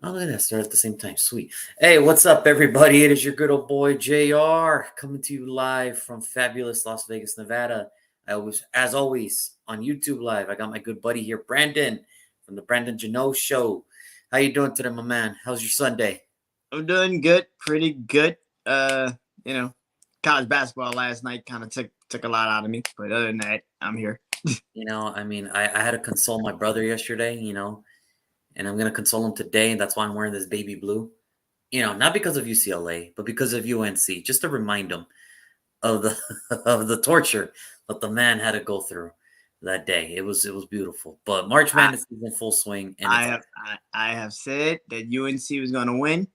Oh, look at that. Start at the same time. Sweet. Hey, what's up, everybody? It is your good old boy, JR, coming to you live from fabulous Las Vegas, Nevada. As always, on YouTube Live. I got my good buddy here, Brandon, from the Brandon Janot Show. How you doing today, my man? How's your Sunday? I'm doing good, pretty good. You know, college basketball last night kind of took a lot out of me, but other than that, I'm here. I had to console my brother yesterday, and I'm going to console him today. And that's why I'm wearing this baby blue. Not because of UCLA, but because of UNC, just to remind him of the of the torture that the man had to go through that day. It was beautiful. But March I Madness is in full swing, and I it's have I have said that UNC was gonna win.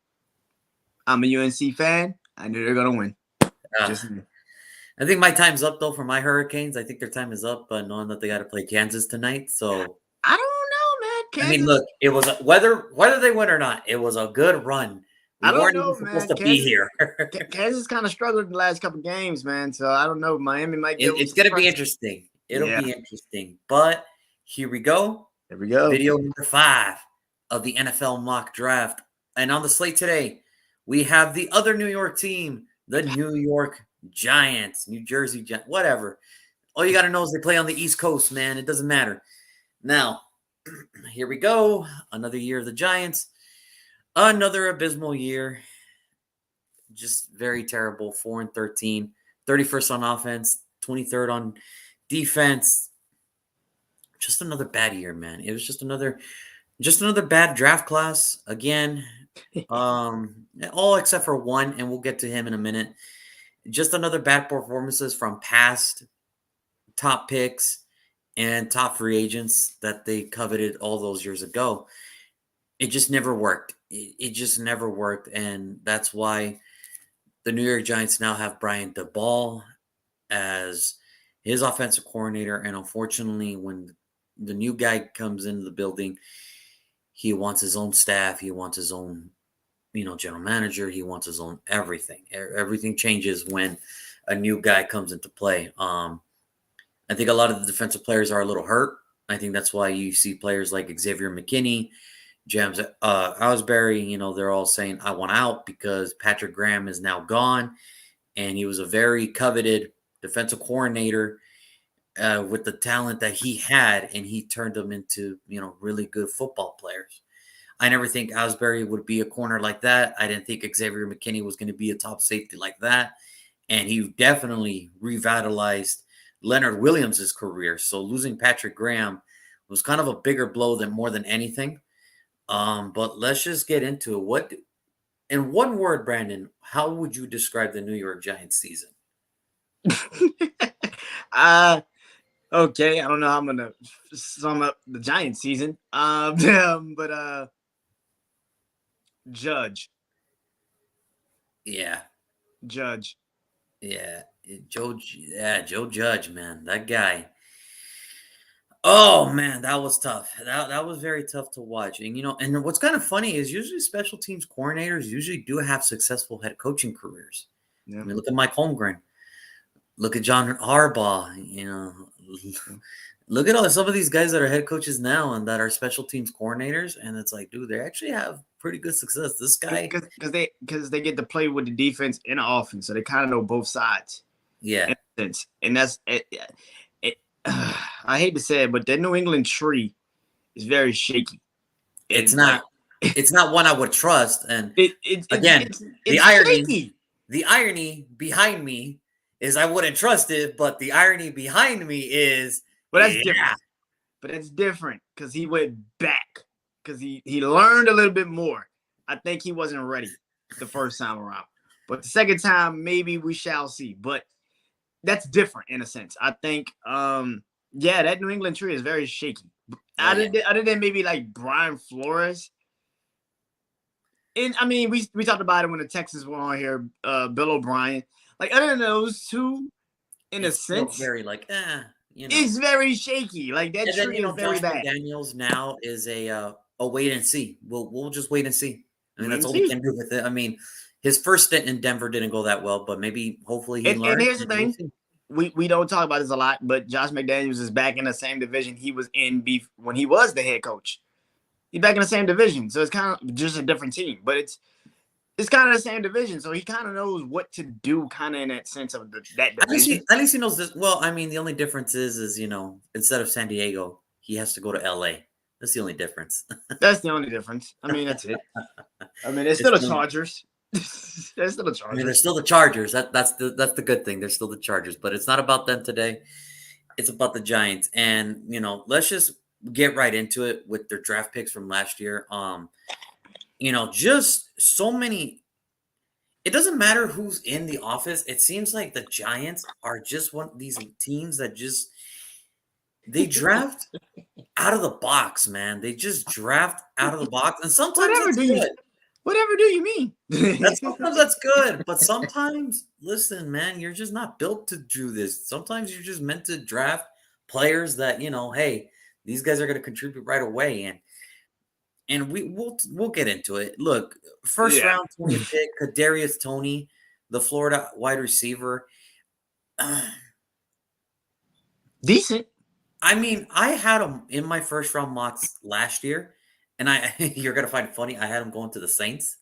I'm a UNC fan. I knew they're gonna win. uh, Just I think my time's up though for my Hurricanes. I think their time is up, knowing that they got to play Kansas tonight. So I don't know, man. look, it was whether they win or not, it was a good run. We I don't weren't even know, supposed man. to be here. Kansas kind of struggled in the last couple games, man. So I don't know. Miami might give them It's some going to be pressure. interesting. It'll Yeah, be interesting. But here we go. there we go. Video number 5 of the NFL mock draft. And on the slate today, we have the other New York team, the New York Giants, New Jersey Giants, whatever. All you got to know is they play on the East Coast, man. It doesn't matter. Now, here we go. Another year of the Giants. Another abysmal year. Just very terrible. 4-13, 31st on offense, 23rd on defense. Just another bad year, man. It was just another bad draft class again. All except for one, and we'll get to him in a minute. Just another bad performances from past top picks and top free agents that they coveted all those years ago. It just never worked. It just never worked, and that's why the New York Giants now have Brian DeBall as his offensive coordinator. And unfortunately, when the new guy comes into the building, he wants his own staff. He wants his own, general manager. He wants his own everything. Everything changes when a new guy comes into play. I think a lot of the defensive players are a little hurt. I think that's why you see players like Xavier McKinney, James Ausberry, they're all saying, I want out because Patrick Graham is now gone. And he was a very coveted defensive coordinator with the talent that he had, and he turned them into, really good football players. I never think Ausberry would be a corner like that. I didn't think Xavier McKinney was going to be a top safety like that. And he definitely revitalized Leonard Williams' career. So losing Patrick Graham was kind of a bigger blow than more than anything. But let's just get into it. What, in one word, Brandon, how would you describe the New York Giants season? Okay. I don't know how I'm gonna sum up the Giants season. But Judge. Yeah, Judge. yeah, Joe Judge, man, that guy. Oh man, that was tough. That was very tough to watch. And what's kind of funny is usually special teams coordinators usually do have successful head coaching careers. Yeah. I mean, look at Mike Holmgren. Look at John Harbaugh. Look at some of these guys that are head coaches now and that are special teams coordinators, and it's like, dude, they actually have pretty good success. This guy, Because they get to play with the defense and the offense, so they kind of know both sides. yeah, In a sense. And that's I hate to say it, but the New England tree is very shaky. it's not, it's not one I would trust. And again, it's the irony, shaky. the irony behind me is I wouldn't trust it, but the irony behind me is, But that's different. But that's different because he went back because he learned a little bit more. I think he wasn't ready the first time around, but the second time maybe we shall see. But that's different in a sense. I think, that New England tree is very shaky. Other than maybe like Brian Flores. And I mean, we talked about it when the Texans were on here, Bill O'Brien. Like other than those two, in a sense, very like, it's very shaky. Like that tree is very bad. Daniels now is a wait and see. We'll just wait and see. I mean, that's all we can do with it. I mean, his first stint in Denver didn't go that well, but hopefully he learned. And here's the thing. We don't talk about this a lot, but Josh McDaniels is back in the same division he was in when he was the head coach. He's back in the same division, so it's kind of just a different team, but it's kind of the same division, so he kind of knows what to do, kind of in that sense of that division. At least he knows this. Well, I mean, the only difference is instead of San Diego, he has to go to L.A. That's the only difference. That's the only difference. I mean, that's it. I mean, it's It's still the the only- Chargers. They're still the I mean, they're Chargers. still the Chargers. That's the good thing. They're still the Chargers, but it's not about them today. It's about the Giants, and let's just get right into it with their draft picks from last year. Just so many. It doesn't matter who's in the office. It seems like the Giants are just one of these teams that just they draft out of the box, man. They just draft out of the box, and sometimes Whatever it's do you, good. whatever do you mean? That's good, but sometimes, listen, man, you're just not built to do this. Sometimes you're just meant to draft players that hey, these guys are going to contribute right away, and we'll get into it. Look, first Yeah, round 20th pick, Kadarius Toney, the Florida wide receiver. decent. I mean, I had him in my first round mocks last year, and you're gonna find it funny. I had him going to the Saints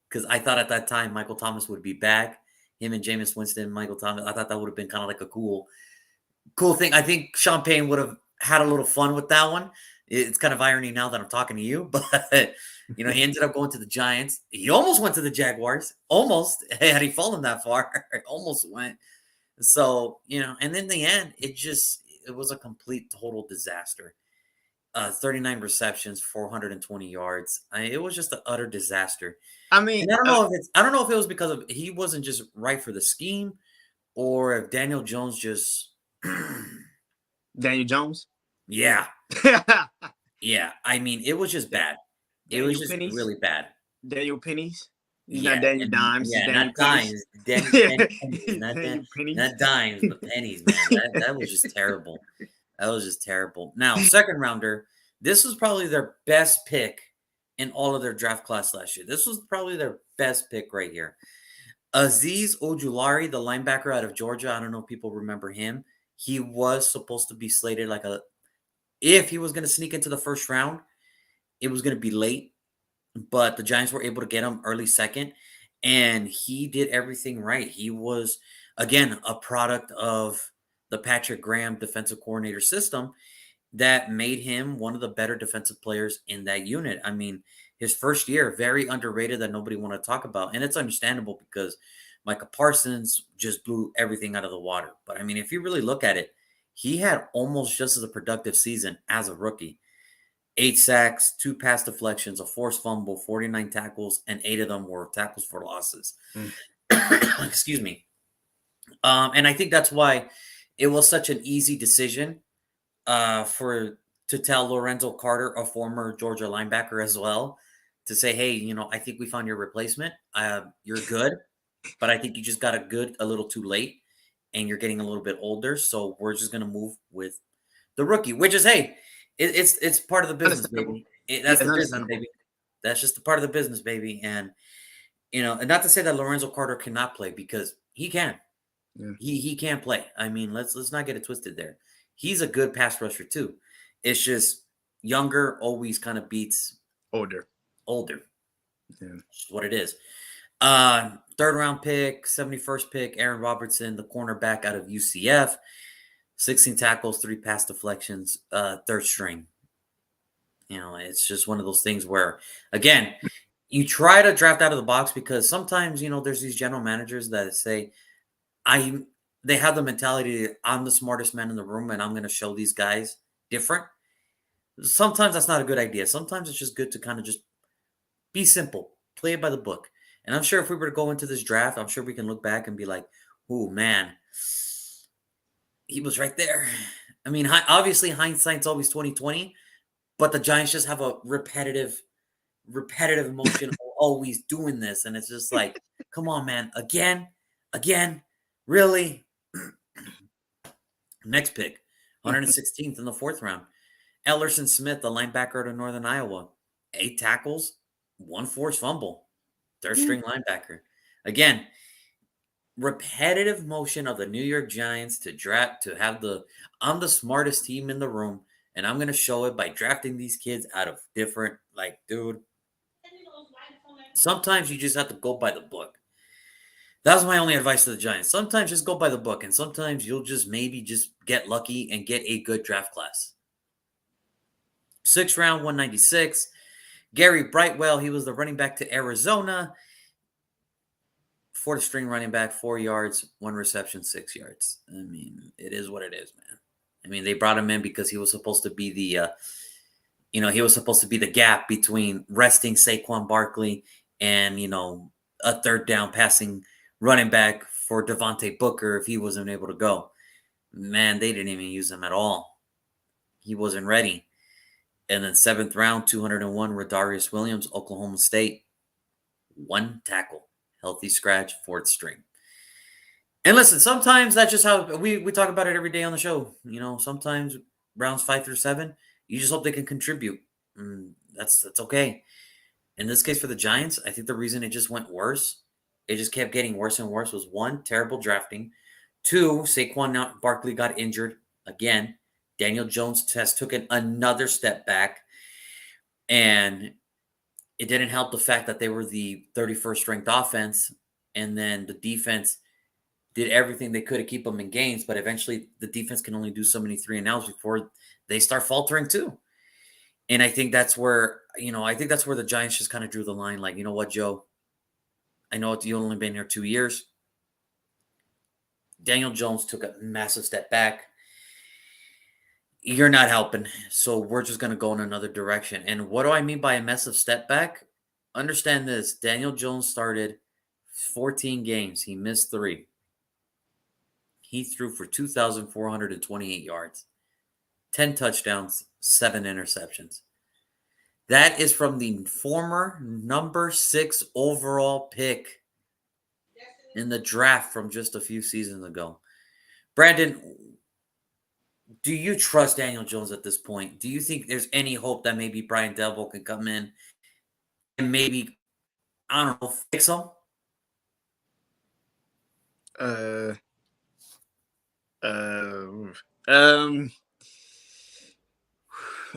because I thought at that time Michael Thomas would be back. Him and Jameis Winston, Michael Thomas. I thought that would have been kind of like a cool thing. I think Sean Payne would have had a little fun with that one. It's kind of irony now that I'm talking to you, but he ended up going to the Giants. He almost went to the Jaguars. Almost had he fallen that far, almost went. So and in the end, it was a complete total disaster. 39 receptions, 420 yards. It was just an utter disaster. I mean, And I don't know if it was because of he wasn't just right for the scheme, or if Daniel Jones just Daniel Jones. yeah. Yeah. I mean, it was just bad. It was Daniel just Pennies. really bad. Daniel Pennies. He's not Yeah, Daniel and Dimes. He's yeah, Daniel not Pennies. dimes, Daniel pennies, Daniel Pennies. not dimes, but pennies, man. That was just terrible. That was just terrible. Now, second rounder, this was probably their best pick in all of their draft class last year. This was probably their best pick right here. Aziz Ojulari, the linebacker out of Georgia. I don't know if people remember him. He was supposed to be slated if he was going to sneak into the first round, it was going to be late, but the Giants were able to get him early second, and he did everything right. He was, again, a product of the Patrick Graham defensive coordinator system that made him one of the better defensive players in that unit. I mean, his first year, very underrated that nobody want to talk about. And it's understandable because Micah Parsons just blew everything out of the water. But I mean, if you really look at it, he had almost just as a productive season as a rookie. 8 sacks, 2 pass deflections, a forced fumble, 49 tackles, and 8 of them were tackles for losses. Mm. Excuse me. And I think that's why it was such an easy decision for to tell Lorenzo Carter, a former Georgia linebacker as well, to say, "Hey, I think we found your replacement. You're good, but I think you just got a little too late, and you're getting a little bit older. So we're just gonna move with the rookie, which is hey, it's part of the business, Understandable. baby. Yeah, That's it's the business, understandable. baby. That's just a part of the business, baby. And and not to say that Lorenzo Carter cannot play because he can. Yeah. He can play. I mean, let's not get it twisted there. He's a good pass rusher too. It's just younger always kind of beats Older. older. Yeah. Which is what it is. Third round pick, 71st pick, Aaron Robertson, the cornerback out of UCF. 16 tackles, 3 pass deflections, third string. It's just one of those things where, again, you try to draft out of the box because sometimes, there's these general managers that say, I they have the mentality that I'm the smartest man in the room and I'm going to show these guys different. Sometimes that's not a good idea. Sometimes it's just good to kind of just be simple, play it by the book. And I'm sure if we were to go into this draft, I'm sure we can look back and be like, "Oh man, he was right there." I mean, obviously hindsight's always 2020, but the Giants just have a repetitive emotion of always doing this, and it's just like, come on, man, again, really. Next pick, 116th in the fourth round. Ellerson Smith, the linebacker out of Northern Iowa. 8 tackles, 1 forced fumble. Third string linebacker. Again, repetitive motion of the New York Giants to draft to have I'm the smartest team in the room, and I'm gonna show it by drafting these kids out of different Like, dude, sometimes you just have to go by the book. That was my only advice to the Giants. Sometimes just go by the book, and sometimes you'll just maybe just get lucky and get a good draft class. Sixth round, 196. Gary Brightwell, he was the running back to Arizona. Fourth string running back, 4 yards, 1 reception, 6 yards. I mean, it is what it is, man. I mean, they brought him in because he was supposed to be he was supposed to be the gap between resting Saquon Barkley and, a third down passing running back for Devontae Booker if he wasn't able to go. Man, they didn't even use him at all. He wasn't ready. And then 7th round, 201, Rodarius Williams, Oklahoma State. 1 tackle. Healthy scratch, 4th string. And listen, sometimes that's just how we talk about it every day on the show. Sometimes rounds 5 through 7, you just hope they can contribute. That's okay. In this case for the Giants, I think the reason it just went worse, it just kept getting worse and worse, was 1, terrible drafting. 2, Saquon Barkley got injured again. Daniel Jones took another step back. And it didn't help the fact that they were the 31st ranked offense. And then the defense did everything they could to keep them in games. But eventually the defense can only do so many 3-and-outs before they start faltering too. And I think that's where, the Giants just kind of drew the line. Like, you know what, Joe? I know you've only been here 2 years. Daniel Jones took a massive step back. You're not helping. So we're just going to go in another direction. And what do I mean by a massive step back? Understand this. Daniel Jones started 14 games. He missed 3. He threw for 2,428 yards, 10 touchdowns, 7 interceptions. That is from the former number 6 overall pick in the draft from just a few seasons ago. Brandon, do you trust Daniel Jones at this point? Do you think there's any hope that maybe Brian Devil can come in and maybe, I don't know, fix him?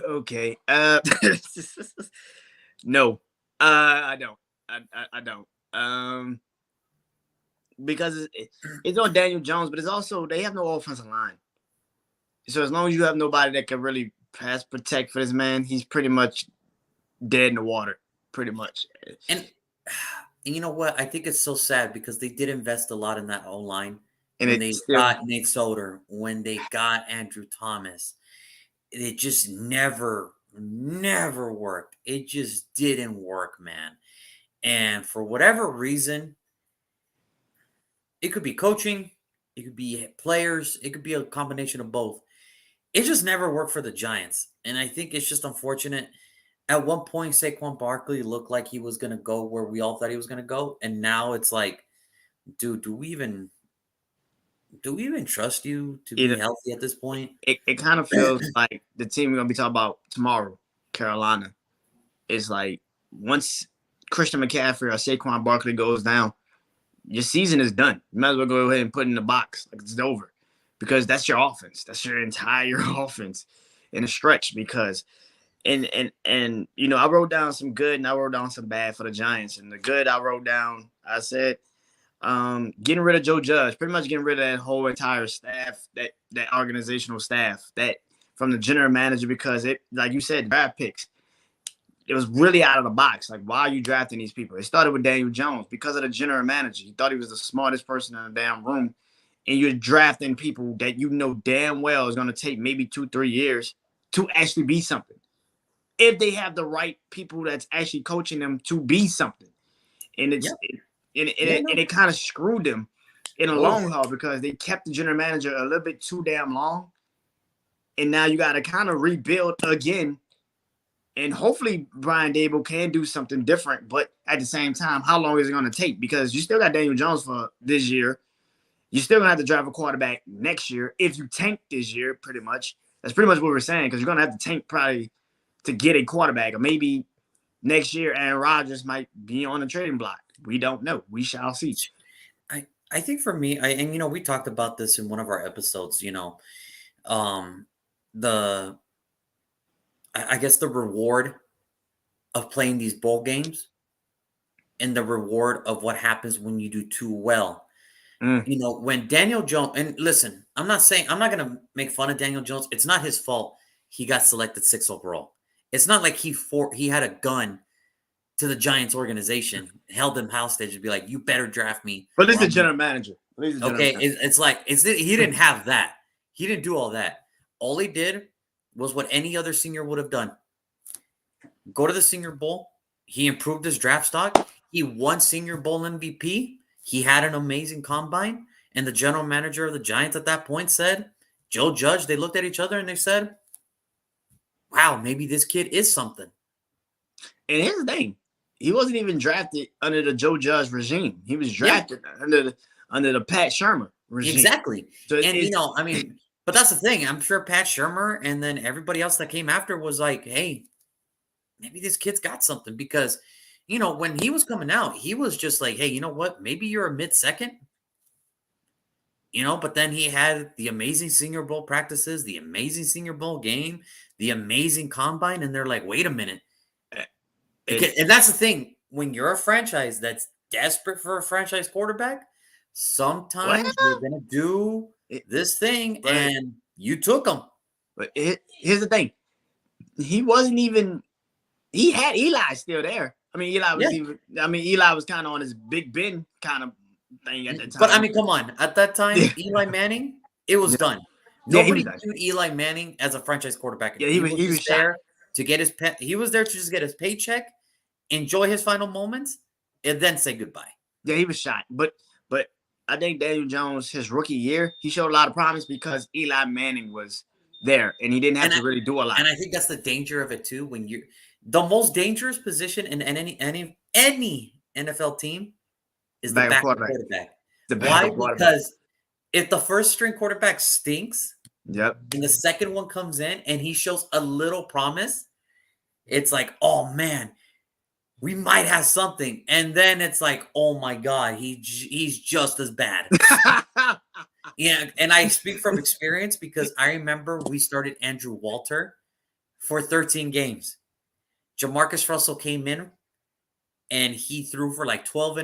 Okay. No. I don't. I don't. Because it's on Daniel Jones, but it's also they have no offensive line. So as long as you have nobody that can really pass protect for this man, he's pretty much dead in the water, pretty much. And you know what? I think it's so sad because they did invest a lot in that O-line. And When they got Nate Solder, when they got Andrew Thomas, it just never worked. It just didn't work, man. And for whatever reason, it could be coaching, it could be players, it could be a combination of both. It just never worked for the Giants. And I think it's just unfortunate. At one point, Saquon Barkley looked like he was going to go where we all thought he was going to go. And now it's like, dude, do we even trust you to be healthy at this point? It kind of feels like the team we're going to be talking about tomorrow, Carolina, is like once Christian McCaffrey or Saquon Barkley goes down, your season is done. You might as well go ahead and put it in the box. Like it's over. Because that's your offense. That's your entire offense in a stretch. Because and I wrote down some good and I wrote down some bad for the Giants. And the good I wrote down, I said, getting rid of Joe Judge, pretty much getting rid of that whole entire staff, that organizational staff, that from the general manager, because it, like you said, draft picks. It was really out of the box. Like, why are you drafting these people? It started with Daniel Jones because of the general manager. He thought he was the smartest person in the damn room. And you're drafting people that you know damn well is going to take maybe 2-3 years to actually be something. If they have the right people that's actually coaching them to be something. And it kind of screwed them in a long haul because they kept the general manager a little bit too damn long. And now you got to kind of rebuild again. And hopefully Brian Dable can do something different. But at the same time, how long is it going to take? Because you still got Daniel Jones for this year. You're still going to have to drive a quarterback next year if you tank this year, pretty much. That's pretty much what we're saying, because you're going to have to tank probably to get a quarterback. Or maybe next year Aaron Rodgers might be on the trading block. We don't know. We shall see. I think for me, we talked about this in one of our episodes, I guess the reward of playing these bowl games and the reward of what happens when you do too well. Mm. When Daniel Jones, and listen, I'm not going to make fun of Daniel Jones. It's not his fault he got selected 6th overall. It's not like he had a gun to the Giants organization, held them hostage, and be like, "You better draft me." But he's the general manager. Okay, it's like he didn't have that. He didn't do all that. All he did was what any other senior would have done: go to the Senior Bowl. He improved his draft stock. He won Senior Bowl MVP. He had an amazing combine. And the general manager of the Giants at that point said, Joe Judge, they looked at each other and they said, wow, maybe this kid is something. And here's the thing. He wasn't even drafted under the Joe Judge regime. He was drafted under the Pat Shermer regime. Exactly. So but that's the thing. I'm sure Pat Shermer and then everybody else that came after was like, hey, maybe this kid's got something. Because, when he was coming out, he was just like, hey, you know what? Maybe you're a mid-second. But then he had the amazing Senior Bowl practices, the amazing Senior Bowl game, the amazing combine. And they're like, wait a minute. And that's the thing. When you're a franchise that's desperate for a franchise quarterback, sometimes you're going to do this thing, and you took him. But here's the thing. He wasn't even – he had Eli still there. I mean, Eli was kind of on his Big Ben kind of thing at the time. But, come on. At that time, Eli Manning, it was done. Nobody viewed Eli Manning as a franchise quarterback. Yeah, he was there to get his he was there to just get his paycheck, enjoy his final moments, and then say goodbye. Yeah, he was shot. But I think Daniel Jones, his rookie year, he showed a lot of promise because Eli Manning was there, and he didn't have to really do a lot. And I think that's the danger of it too. When the most dangerous position in any NFL team is the backup quarterback. Why? Because if the first string quarterback stinks, and the second one comes in and he shows a little promise, it's like, oh man, we might have something. And then it's like, oh my God, he's just as bad. Yeah, and I speak from experience because I remember we started Andrew Walter for 13 games. Jamarcus Russell came in and he threw for like 12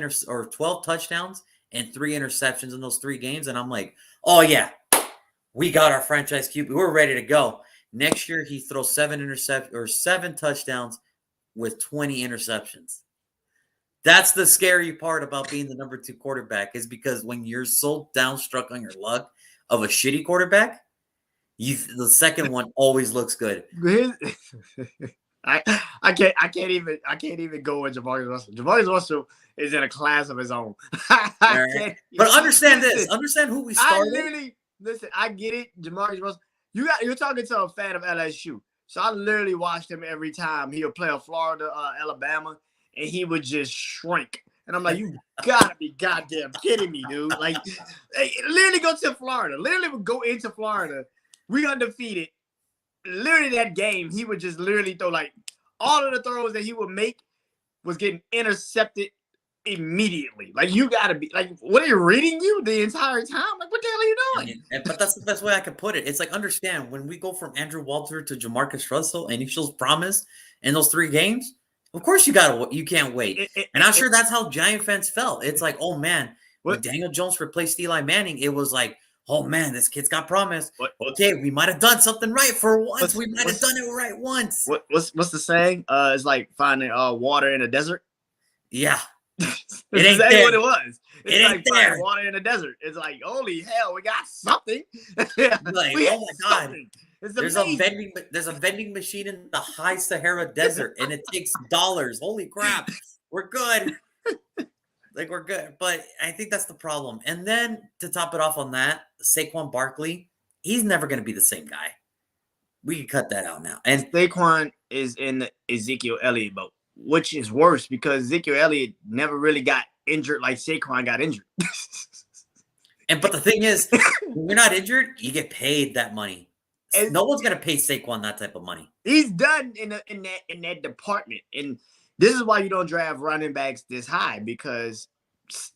touchdowns and 3 interceptions in those 3 games. And I'm like, oh yeah, we got our franchise QB. We're ready to go. Next year, he throws 7 touchdowns with 20 interceptions. That's the scary part about being the number 2 quarterback, is because when you're so downstruck on your luck of a shitty quarterback, the second one always looks good. I can't even go with Jamarcus Russell. Jamarcus Russell is in a class of his own. Right. But understand this. Understand who we started. I get it. Jamarcus Russell. You're talking to a fan of LSU. So I literally watched him every time he would play a Florida, Alabama, and he would just shrink. And I'm like, you gotta be goddamn kidding me, dude. Like, hey, literally go to Florida. Literally would go into Florida. We undefeated. Literally that game, he would just literally throw, like, all of the throws that he would make was getting intercepted immediately. Like, you gotta be like, what are you reading you the entire time? Like, what the hell are you doing? But that's the best way I could put it. It's like, understand, when we go from Andrew Walter to Jamarcus Russell and he shows promise in those 3 games, of course you can't wait. And I'm sure that's how Giant fans felt. It's like, oh man, when Daniel Jones replaced Eli Manning, it was like, oh man, this kid's got promise. Okay, we might have done something right for once. We might have done it right once. What's the saying? It's like finding water in a desert. Yeah. It ain't exactly what it was. It's like finding water in a desert. It's like, holy hell, we got something. Like, oh my God. There's a vending machine in the high Sahara desert, and it takes dollars. Holy crap. We're good. Like, we're good. But I think that's the problem. And then to top it off on that, Saquon Barkley, he's never going to be the same guy. We can cut that out now. And Saquon is in the Ezekiel Elliott boat, which is worse because Ezekiel Elliott never really got injured like Saquon got injured. But the thing is, when you're not injured, you get paid that money. And no one's going to pay Saquon that type of money. He's done in that department. And this is why you don't draft running backs this high, because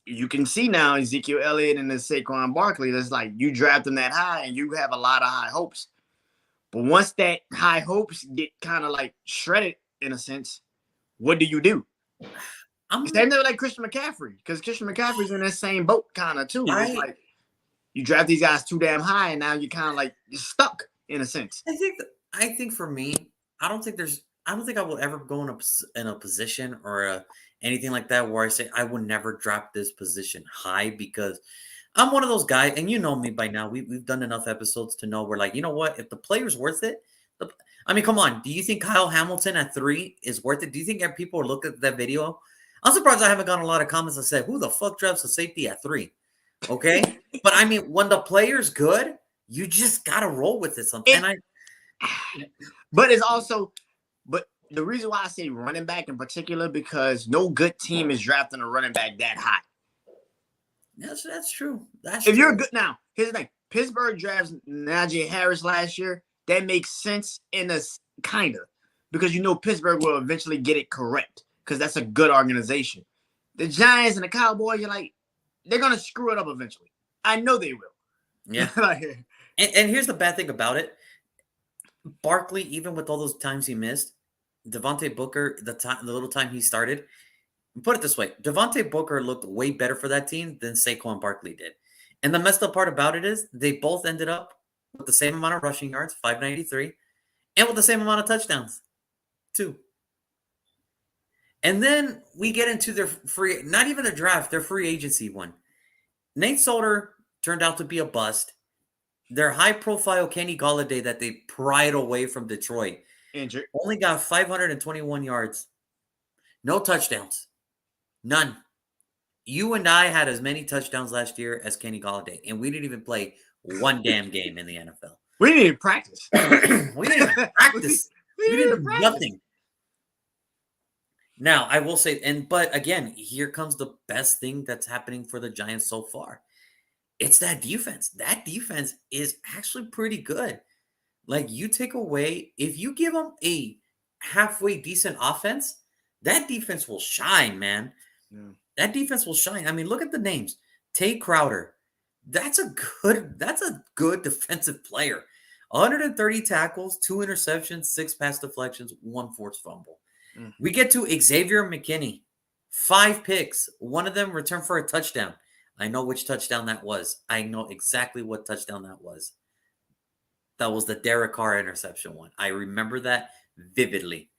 you can see now Ezekiel Elliott and the Saquon Barkley. That's like you draft them that high and you have a lot of high hopes. But once that high hopes get kind of like shredded in a sense, what do you do? I'm Same thing like Christian McCaffrey, because Christian McCaffrey's in that same boat kind of too. It's like you draft these guys too damn high, and now you kind of like you're stuck in a sense. I think for me, I don't think I will ever go in a position or anything like that where I say I would never drop this position high because I'm one of those guys, and you know me by now. We've done enough episodes to know we're like, you know what? If the player's worth it, I mean, come on. Do you think Kyle Hamilton at 3 is worth it? Do you think that people will look at that video? I'm surprised I haven't gotten a lot of comments that said, "Who the fuck drafts a safety at 3?" Okay, but I mean, when the player's good, you just gotta roll with it. But it's also, but the reason why I say running back in particular because no good team is drafting a running back that high. That's true. If you're good now, here's the thing: Pittsburgh drafts Najee Harris last year. That makes sense in a kind of because you know Pittsburgh will eventually get it correct because that's a good organization. The Giants and the Cowboys, you're like, they're gonna screw it up eventually. I know they will. Yeah. and here's the bad thing about it. Barkley, even with all those times he missed, Devontae Booker, the little time he started, put it this way, Devontae Booker looked way better for that team than Saquon Barkley did. And the messed up part about it is they both ended up with the same amount of rushing yards, 593, and with the same amount of touchdowns, 2. And then we get into their not even their draft, their free agency one. Nate Solder turned out to be a bust. Their high-profile Kenny Golladay that they pried away from Detroit injured only got 521 yards. No touchdowns. None. You and I had as many touchdowns last year as Kenny Golladay, and we didn't even play one damn game in the NFL. We didn't even practice. we didn't even practice. We didn't do nothing. Now, I will say, but again, here comes the best thing that's happening for the Giants so far. It's that defense. That defense is actually pretty good. Like, you take away, if you give them a halfway decent offense, that defense will shine, man. Yeah. That defense will shine. I mean, look at the names. Tay Crowder. That's a good defensive player. 130 tackles, 2 interceptions, 6 pass deflections, 1 forced fumble. Mm. We get to Xavier McKinney. 5 picks. 1 of them returned for a touchdown. I know which touchdown that was. I know exactly what touchdown that was. That was the Derek Carr interception one. I remember that vividly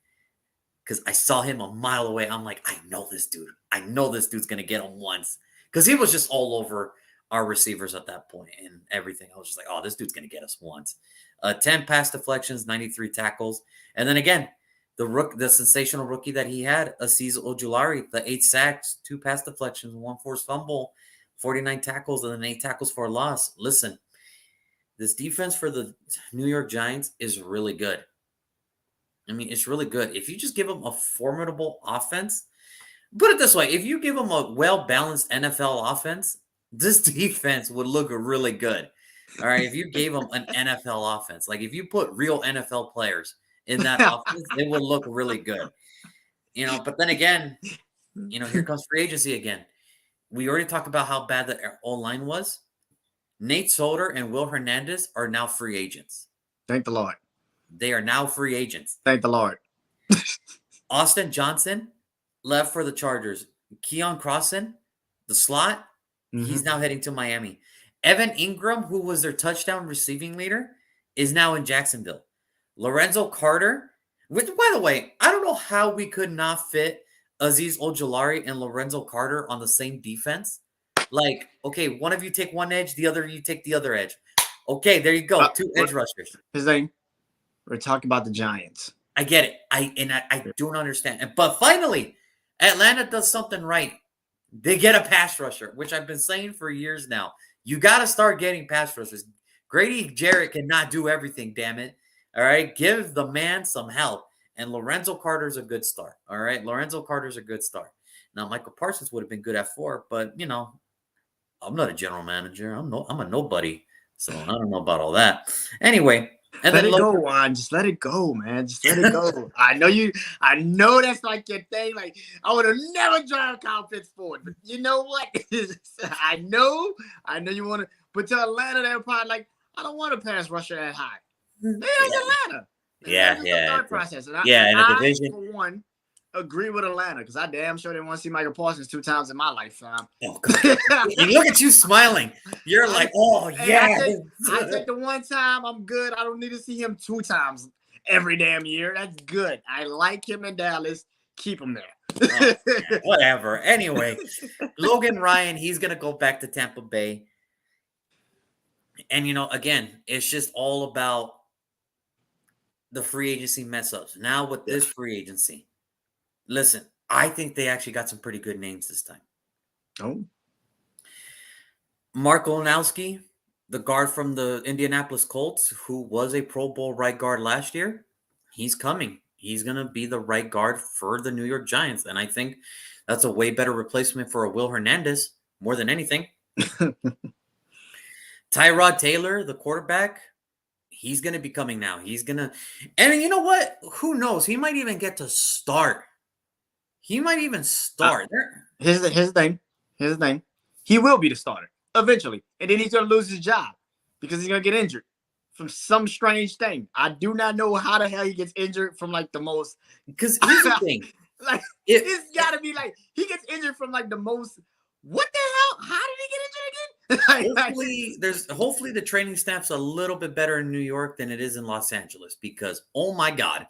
because I saw him a mile away. I'm like, I know this dude. I know this dude's going to get him once because he was just all over our receivers at that point and everything. I was just like, oh, this dude's going to get us once. 10 pass deflections, 93 tackles. And then again, the sensational rookie that he had, Azeez Ojulari, the 8 sacks, 2 pass deflections, 1 forced fumble, 49 tackles, and then 8 tackles for a loss. Listen, this defense for the New York Giants is really good. I mean, it's really good. If you just give them a formidable offense, put it this way, if you give them a well-balanced NFL offense, this defense would look really good. All right, if you gave them an NFL offense, like if you put real NFL players in that offense, it would look really good. But then again, here comes free agency again. We already talked about how bad the O-line was. Nate Solder and Will Hernandez are now free agents. Thank the Lord. They are now free agents. Thank the Lord. Austin Johnson left for the Chargers. Keon Crossan, the slot, he's now heading to Miami. Evan Ingram, who was their touchdown receiving leader, is now in Jacksonville. Lorenzo Carter, which, by the way, I don't know how we could not fit Azeez Ojulari and Lorenzo Carter on the same defense. Like, okay, one of you take one edge, the other you take the other edge. Okay, there you go. 2 edge rushers. His name. We're talking about the Giants. I get it. I don't understand. But finally, Atlanta does something right. They get a pass rusher, which I've been saying for years now. You got to start getting pass rushers. Grady Jarrett cannot do everything, damn it. All right, give the man some help. And Lorenzo Carter's a good start. All right, Lorenzo Carter's a good start. Now, Michael Parsons would have been good at 4, but, I'm not a general manager. I'm a nobody. So I don't know about all that. Anyway. And let it go, Juan. Just let it go, man. Just let it go. I know that's like your thing. Like, I would have never drafted Kyle Pitts forward. But you know what? I know you want to. But to Atlanta, they're probably like, I don't want to pass rusher that high. They like Atlanta. Yeah. Process. And in a division. For one, agree with Atlanta because I damn sure didn't want to see Michael Parsons 2 times in my lifetime. Oh God! And look at you smiling. You're like, oh yeah. I take the 1 time. I'm good. I don't need to see him 2 times every damn year. That's good. I like him in Dallas. Keep him there. Oh, whatever. Anyway, Logan Ryan, he's gonna go back to Tampa Bay. And again, it's just all about the free agency mess ups. Now with this free agency, listen, I think they actually got some pretty good names this time. Oh. Mark Olnowski, the guard from the Indianapolis Colts, who was a Pro Bowl right guard last year, he's coming. He's going to be the right guard for the New York Giants. And I think that's a way better replacement for a Will Hernandez, more than anything. Tyrod Taylor, the quarterback, he's going to be coming now. He's going to – and you know what? Who knows? He might even get to start. He might even start. Here's the thing. Here's the thing. He will be the starter eventually. And then he's going to lose his job because he's going to get injured from some strange thing. I do not know how the hell he gets injured from like the most. Because here's the thing. Like, it's got to be like he gets injured from like the most. What the hell? How did he get injured again? Hopefully the training staff's a little bit better in New York than it is in Los Angeles because, oh my God.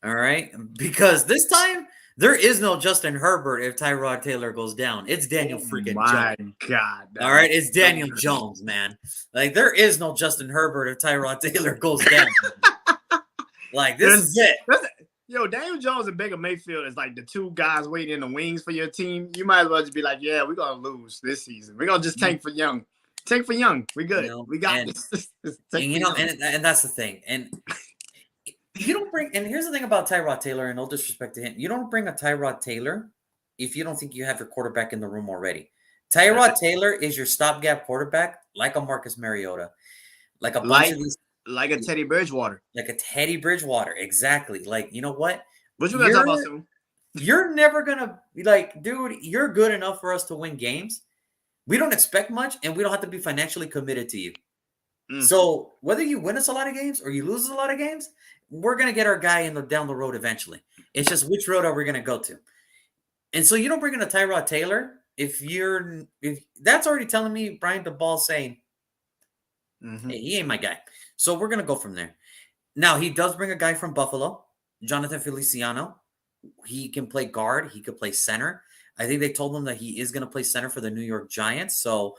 All right. Because this time there is no Justin Herbert if Tyrod Taylor goes down. It's Daniel freaking Jones. My God. All right. It's Daniel Jones, man. Like there is no Justin Herbert if Tyrod Taylor goes down. Like this is it. Yo, Daniel Jones and Baker Mayfield is like the 2 guys waiting in the wings for your team. You might as well just be like, yeah, we're going to lose this season. We're going to just tank for Young. Tank for Young. We good. We got this. And that's the thing. And you don't bring – and here's the thing about Tyrod Taylor, and no disrespect to him. You don't bring a Tyrod Taylor if you don't think you have your quarterback in the room already. Tyrod Taylor is your stopgap quarterback like a Marcus Mariota. Like a bunch of these – like a Teddy Bridgewater. Like a Teddy Bridgewater. Exactly. Like, you know what? What you going to talk about soon? You're never going to be like, dude, you're good enough for us to win games. We don't expect much, and we don't have to be financially committed to you. So whether you win us a lot of games or you lose us a lot of games, we're going to get our guy down the road eventually. It's just which road are we going to go to? And so you don't bring in a Tyrod Taylor if that's already telling me Brian DeBall saying, hey, he ain't my guy. So we're going to go from there. Now, he does bring a guy from Buffalo, Jonathan Feliciano. He can play guard. He could play center. I think they told him that he is going to play center for the New York Giants. So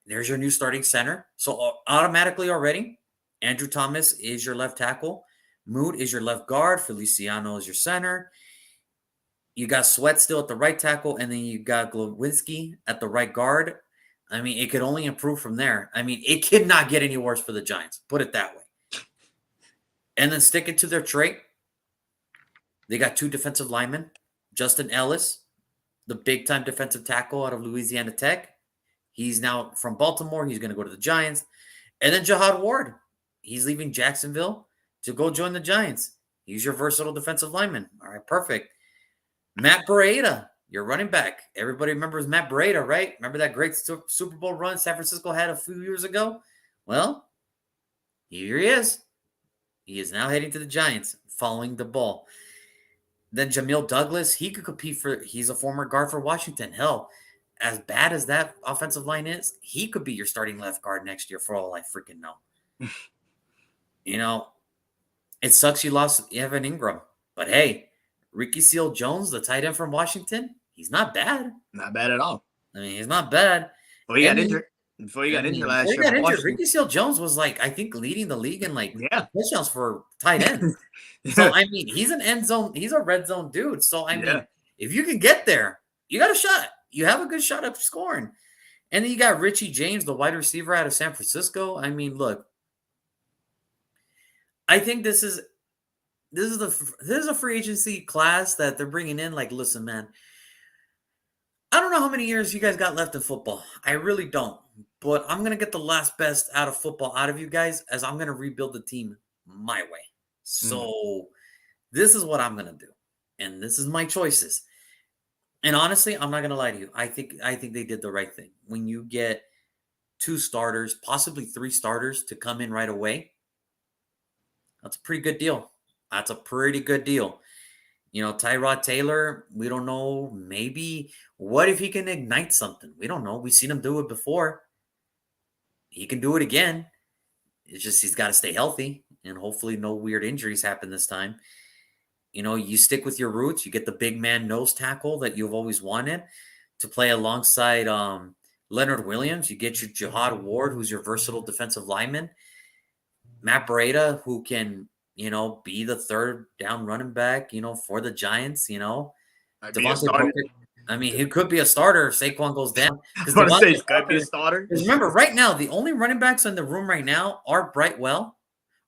there's your new starting center. So automatically already, Andrew Thomas is your left tackle. Mood is your left guard. Feliciano is your center. You got Sweat still at the right tackle. And then you got Glowinski at the right guard. I mean, it could only improve from there. I mean, it could not get any worse for the Giants. Put it that way. And then stick it to their trait. They got 2 defensive linemen. Justin Ellis, the big-time defensive tackle out of Louisiana Tech. He's now from Baltimore. He's going to go to the Giants. And then Jahad Ward. He's leaving Jacksonville to go join the Giants. He's your versatile defensive lineman. All right, perfect. Matt Breida. Your running back. Everybody remembers Matt Breida, right? Remember that great Super Bowl run San Francisco had a few years ago? Well, here he is. He is now heading to the Giants, following the ball. Then Jamil Douglas, he could compete he's a former guard for Washington. Hell, as bad as that offensive line is, he could be your starting left guard next year for all I freaking know. It sucks you lost Evan Ingram. But hey, Ricky Seals-Jones, the tight end from Washington, he's not bad. Not bad at all. I mean, he's not bad. Well, he got injured. Before he got injured last year. Ricky Seals-Jones was I think leading the league in touchdowns for tight ends. So I mean, he's an end zone, he's a red zone dude. So I mean, if you can get there, you got a shot. You have a good shot of scoring. And then you got Richie James, the wide receiver out of San Francisco. I mean, look, I think this is a free agency class that they're bringing in. Like, listen, man, I don't know how many years you guys got left in football. I really don't. But I'm going to get the last best out of football out of you guys as I'm going to rebuild the team my way. So this is what I'm going to do. And this is my choices. And honestly, I'm not going to lie to you. I think they did the right thing. When you get 2 starters, possibly 3 starters to come in right away, that's a pretty good deal. That's a pretty good deal. Tyrod Taylor, we don't know. Maybe what if he can ignite something? We don't know. We've seen him do it before. He can do it again. It's just he's got to stay healthy and hopefully no weird injuries happen this time. You stick with your roots. You get the big man nose tackle that you've always wanted to play alongside Leonard Williams. You get your Jihad Ward, who's your versatile defensive lineman. Matt Breida, who can, be the third down running back, for the Giants, Devontae Booker. I mean, he could be a starter if Saquon goes down. I want to say he's going to be a starter. Remember, right now, the only running backs in the room right now are Brightwell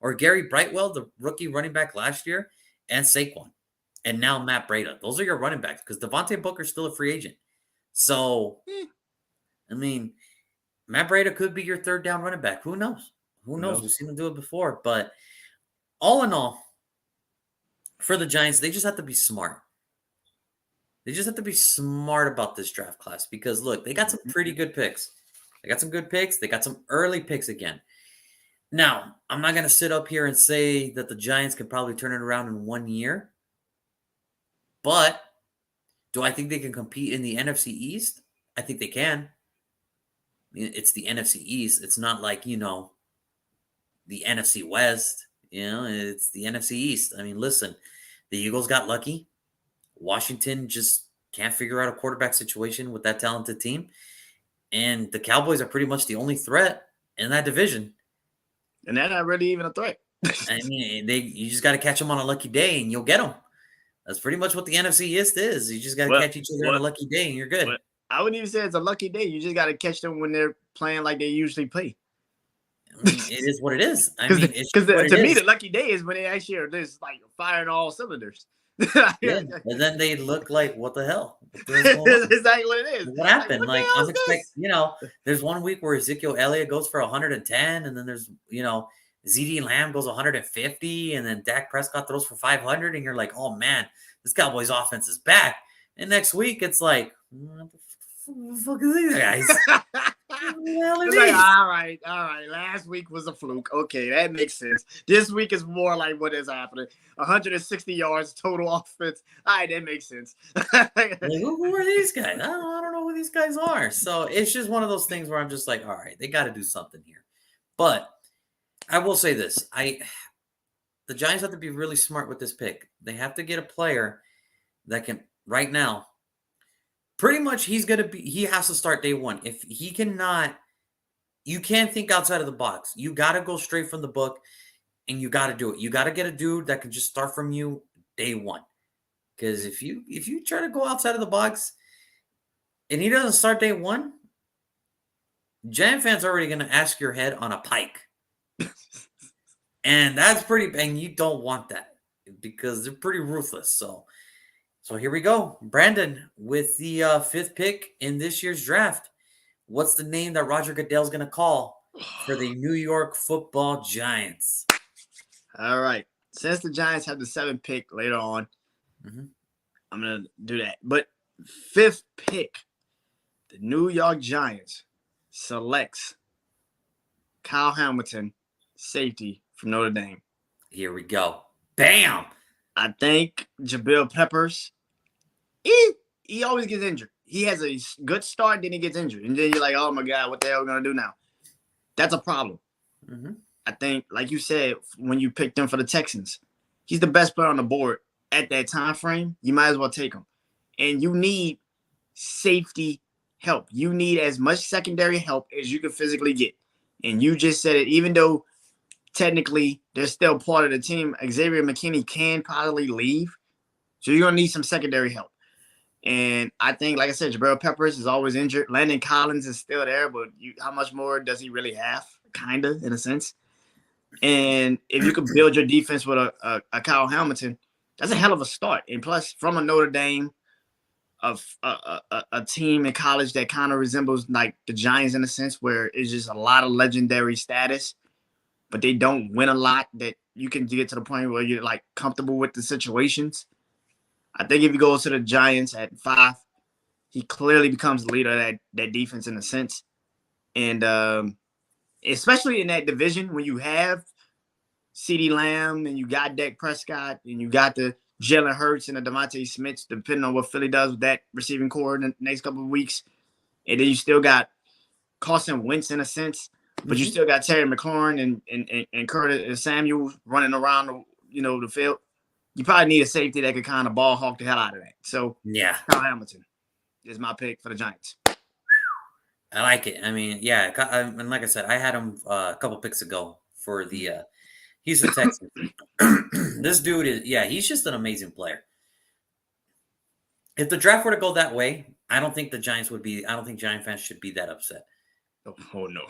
or Gary Brightwell, the rookie running back last year, and Saquon. And now Matt Breida. Those are your running backs because Devontae Booker's still a free agent. So, I mean, Matt Breida could be your third down running back. Who knows? Who knows? We've seen him do it before. But all in all, for the Giants, they just have to be smart. They just have to be smart about this draft class because, look, they got some pretty good picks. They got some good picks. They got some early picks again. Now, I'm not going to sit up here and say that the Giants can probably turn it around in 1 year. But do I think they can compete in the NFC East? I think they can. It's the NFC East. It's not like, the NFC West. It's the NFC East. I mean, listen, the Eagles got lucky. Washington just can't figure out a quarterback situation with that talented team. And the Cowboys are pretty much the only threat in that division. And they're not really even a threat. I mean, you just got to catch them on a lucky day and you'll get them. That's pretty much what the NFC East is. You just got to catch each other on a lucky day and you're good. I wouldn't even say it's a lucky day. You just got to catch them when they're playing like they usually play. I mean, it is what it is. Because to me, the lucky day is when they actually are just like firing all cylinders. Yeah. And then they look like, what the hell? That's exactly what it is. What happened? Like I'm expecting, there's 1 week where Ezekiel Elliott goes for 110, and then there's, ZD Lamb goes 150, and then Dak Prescott throws for 500, and you're like, oh man, this Cowboys offense is back. And next week it's like, what the fuck are these guys? It's like, all right. Last week was a fluke. Okay, that makes sense. This week is more like what is happening. 160 yards total offense. All right, that makes sense. Like, who are these guys? I don't know who these guys are. So it's just one of those things where I'm just like, all right, they got to do something here. But I will say this. The Giants have to be really smart with this pick. They have to get a player that can, right now, pretty much he has to start day one. If he cannot, you can't think outside of the box. You got to go straight from the book and you got to do it. You got to get a dude that can just start from you day one. Because if you try to go outside of the box and he doesn't start day one, Giant fans are already going to ask your head on a pike. And and you don't want that because they're pretty ruthless. So here we go. Brandon, with the fifth pick in this year's draft, what's the name that Roger Goodell's going to call for the New York Football Giants? All right. Since the Giants have the 7th pick later on, I'm going to do that. But 5th pick, the New York Giants selects Kyle Hamilton, safety from Notre Dame. Here we go. Bam! I think Jabril Peppers, he always gets injured. He has a good start, then he gets injured. And then you're like, oh, my God, what the hell are we going to do now? That's a problem. I think, like you said, when you picked him for the Texans, he's the best player on the board at that time frame. You might as well take him. And you need safety help. You need as much secondary help as you can physically get. And you just said it, even though technically they're still part of the team, Xavier McKinney can probably leave. So you're going to need some secondary help. And I think, like I said, Jabril Peppers is always injured. Landon Collins is still there, but how much more does he really have? Kind of, in a sense. And if you could build your defense with a Kyle Hamilton, that's a hell of a start. And plus, from a Notre Dame, of a team in college that kind of resembles like the Giants in a sense, where it's just a lot of legendary status, but they don't win a lot, that you can get to the point where you're like comfortable with the situations. I think if he goes to the Giants at 5, he clearly becomes the leader of that defense in a sense. And especially in that division when you have CeeDee Lamb and you got Dak Prescott and you got the Jalen Hurts and a Devontae Smith, depending on what Philly does with that receiving core in the next couple of weeks. And then you still got Carson Wentz in a sense, but you still got Terry McLaurin and Curtis and Samuel running around the field. You probably need a safety that could kind of ball hawk the hell out of that. So Yeah, Kyle Hamilton is my pick for the Giants. I like it. I mean, yeah, and like I said, I had him a couple picks ago for the Houston Texans. This dude is, yeah, he's just an amazing player. If the draft were to go that way, I don't think Giant fans should be that upset. Oh no.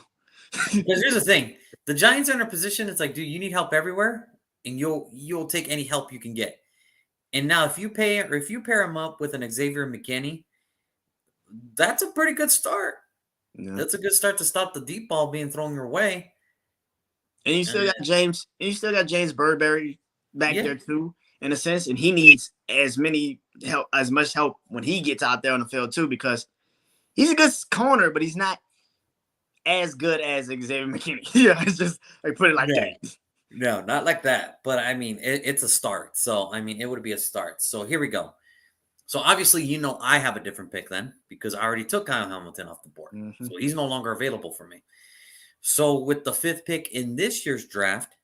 Because here's the thing: the Giants are in a position. It's like, dude, you need help everywhere, and you'll take any help you can get. And now, if you pair him up with an Xavier McKinney, that's a pretty good start. Yeah. That's a good start to stop the deep ball being thrown your way. And you still got James. And you still got James Burberry back there too, in a sense. And he needs as much help when he gets out there on the field too, because he's a good corner, but he's not as good as Xavier McKinney. Yeah, it's just like put it like that. No, not like that. But I mean, it's a start. So I mean, it would be a start. So here we go. So obviously, I have a different pick then because I already took Kyle Hamilton off the board. So he's no longer available for me. So with the 5th pick in this year's draft,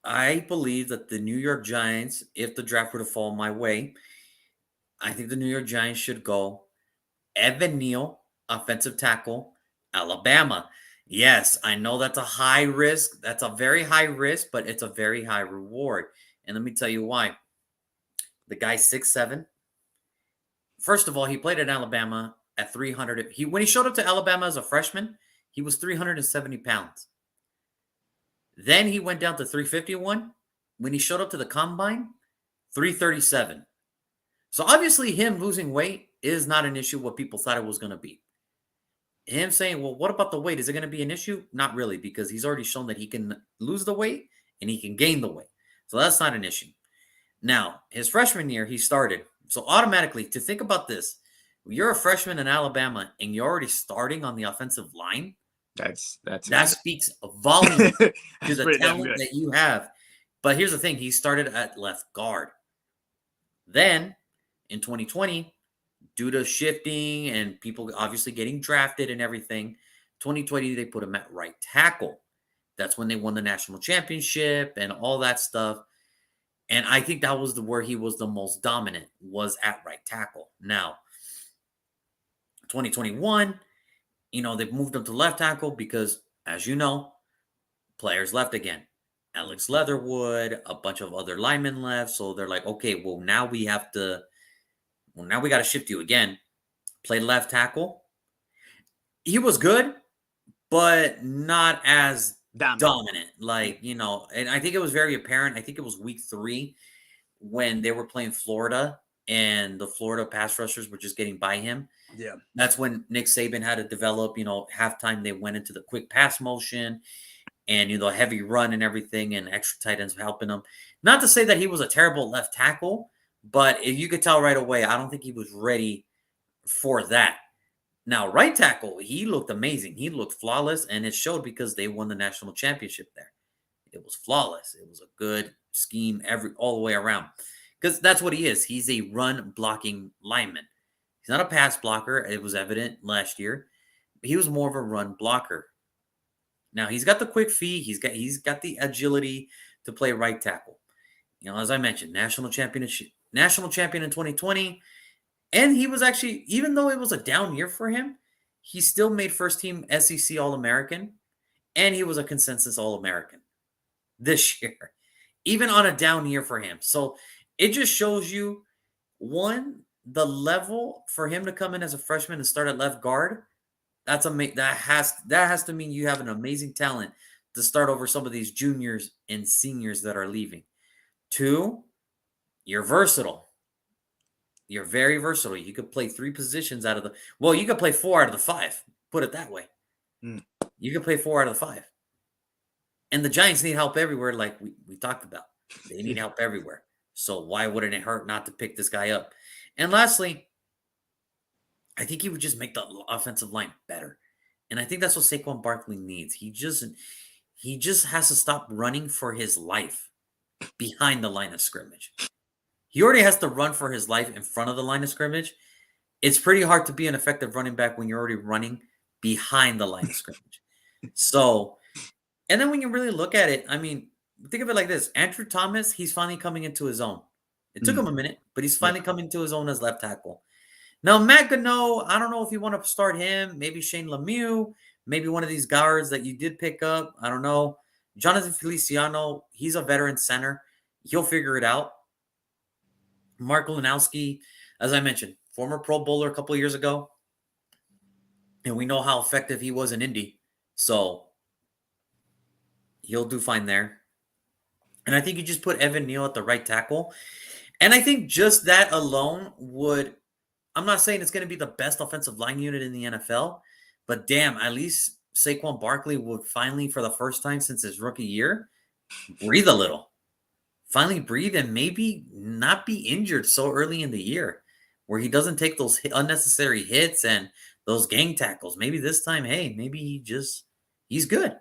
I believe that the New York Giants, if the draft were to fall my way, I think the New York Giants should go Evan Neal, offensive tackle, Alabama. Yes, I know that's a high risk. That's a very high risk, but it's a very high reward. And let me tell you why. The guy's 6'7". First of all, he played at Alabama at 300. When he showed up to Alabama as a freshman, he was 370 pounds. Then he went down to 351. When he showed up to the combine, 337. So obviously him losing weight is not an issue what people thought it was going to be. Him saying, well, what about the weight? Is it going to be an issue? Not really, because he's already shown that he can lose the weight and he can gain the weight. So that's not an issue. Now, his freshman year, he started. So automatically, to think about this, you're a freshman in Alabama and you're already starting on the offensive line. That speaks volume to the talent that you have. But here's the thing. He started at left guard. Then, in 2020, due to shifting and people obviously getting drafted and everything, 2020, they put him at right tackle. That's when they won the national championship and all that stuff. And I think that was where he was the most dominant, was at right tackle. Now, 2021, they moved him to left tackle because, as you know, players left again. Alex Leatherwood, a bunch of other linemen left. So they're like, okay, well, now we got to shift you again. Play left tackle. He was good, but not as dominant. And I think it was very apparent. I think it was week 3 when they were playing Florida and the Florida pass rushers were just getting by him. Yeah. That's when Nick Saban had to develop, halftime they went into the quick pass motion and, heavy run and everything, and extra tight ends helping him. Not to say that he was a terrible left tackle, but you could tell right away, I don't think he was ready for that. Now, right tackle, he looked amazing. He looked flawless, and it showed because they won the national championship there. It was flawless. It was a good scheme all the way around, because that's what he is. He's a run-blocking lineman. He's not a pass blocker. It was evident last year. He was more of a run blocker. Now, he's got the quick feet. He's got the agility to play right tackle. As I mentioned, national champion in 2020. And he was actually, even though it was a down year for him, he still made first-team SEC All-American, and he was a consensus All-American this year, even on a down year for him. So it just shows you, one, the level for him to come in as a freshman and start at left guard. That has to mean you have an amazing talent to start over some of these juniors and seniors that are leaving. 2, you're versatile. You're very versatile. You could play 3 positions you could play 4 out of the 5. Put it that way. You could play 4 out of the 5. And the Giants need help everywhere, like we talked about. They need help everywhere. So why wouldn't it hurt not to pick this guy up? And lastly, I think he would just make the offensive line better. And I think that's what Saquon Barkley needs. He just has to stop running for his life. behind the line of scrimmage. He already has to run for his life in front of the line of scrimmage. It's pretty hard to be an effective running back when you're already running behind the line of scrimmage. So, and then when you really look at it, I mean, think of it like this. Andrew Thomas, he's finally coming into his own. It took him a minute, but he's finally coming to his own as left tackle. Now, Matt Gano, I don't know if you want to start him. Maybe Shane Lemieux. Maybe one of these guards that you did pick up. I don't know. Jonathan Feliciano, he's a veteran center. He'll figure it out. Mark Lanowski, as I mentioned, former Pro Bowler a couple of years ago. And we know how effective he was in Indy. So he'll do fine there. And I think you just put Evan Neal at the right tackle. And I think just that alone would, I'm not saying it's going to be the best offensive line unit in the NFL, but damn, at least Saquon Barkley would finally, for the first time since his rookie year, breathe a little. Finally breathe and maybe not be injured so early in the year where he doesn't take those unnecessary hits and those gang tackles. Maybe this time, hey, maybe he's good.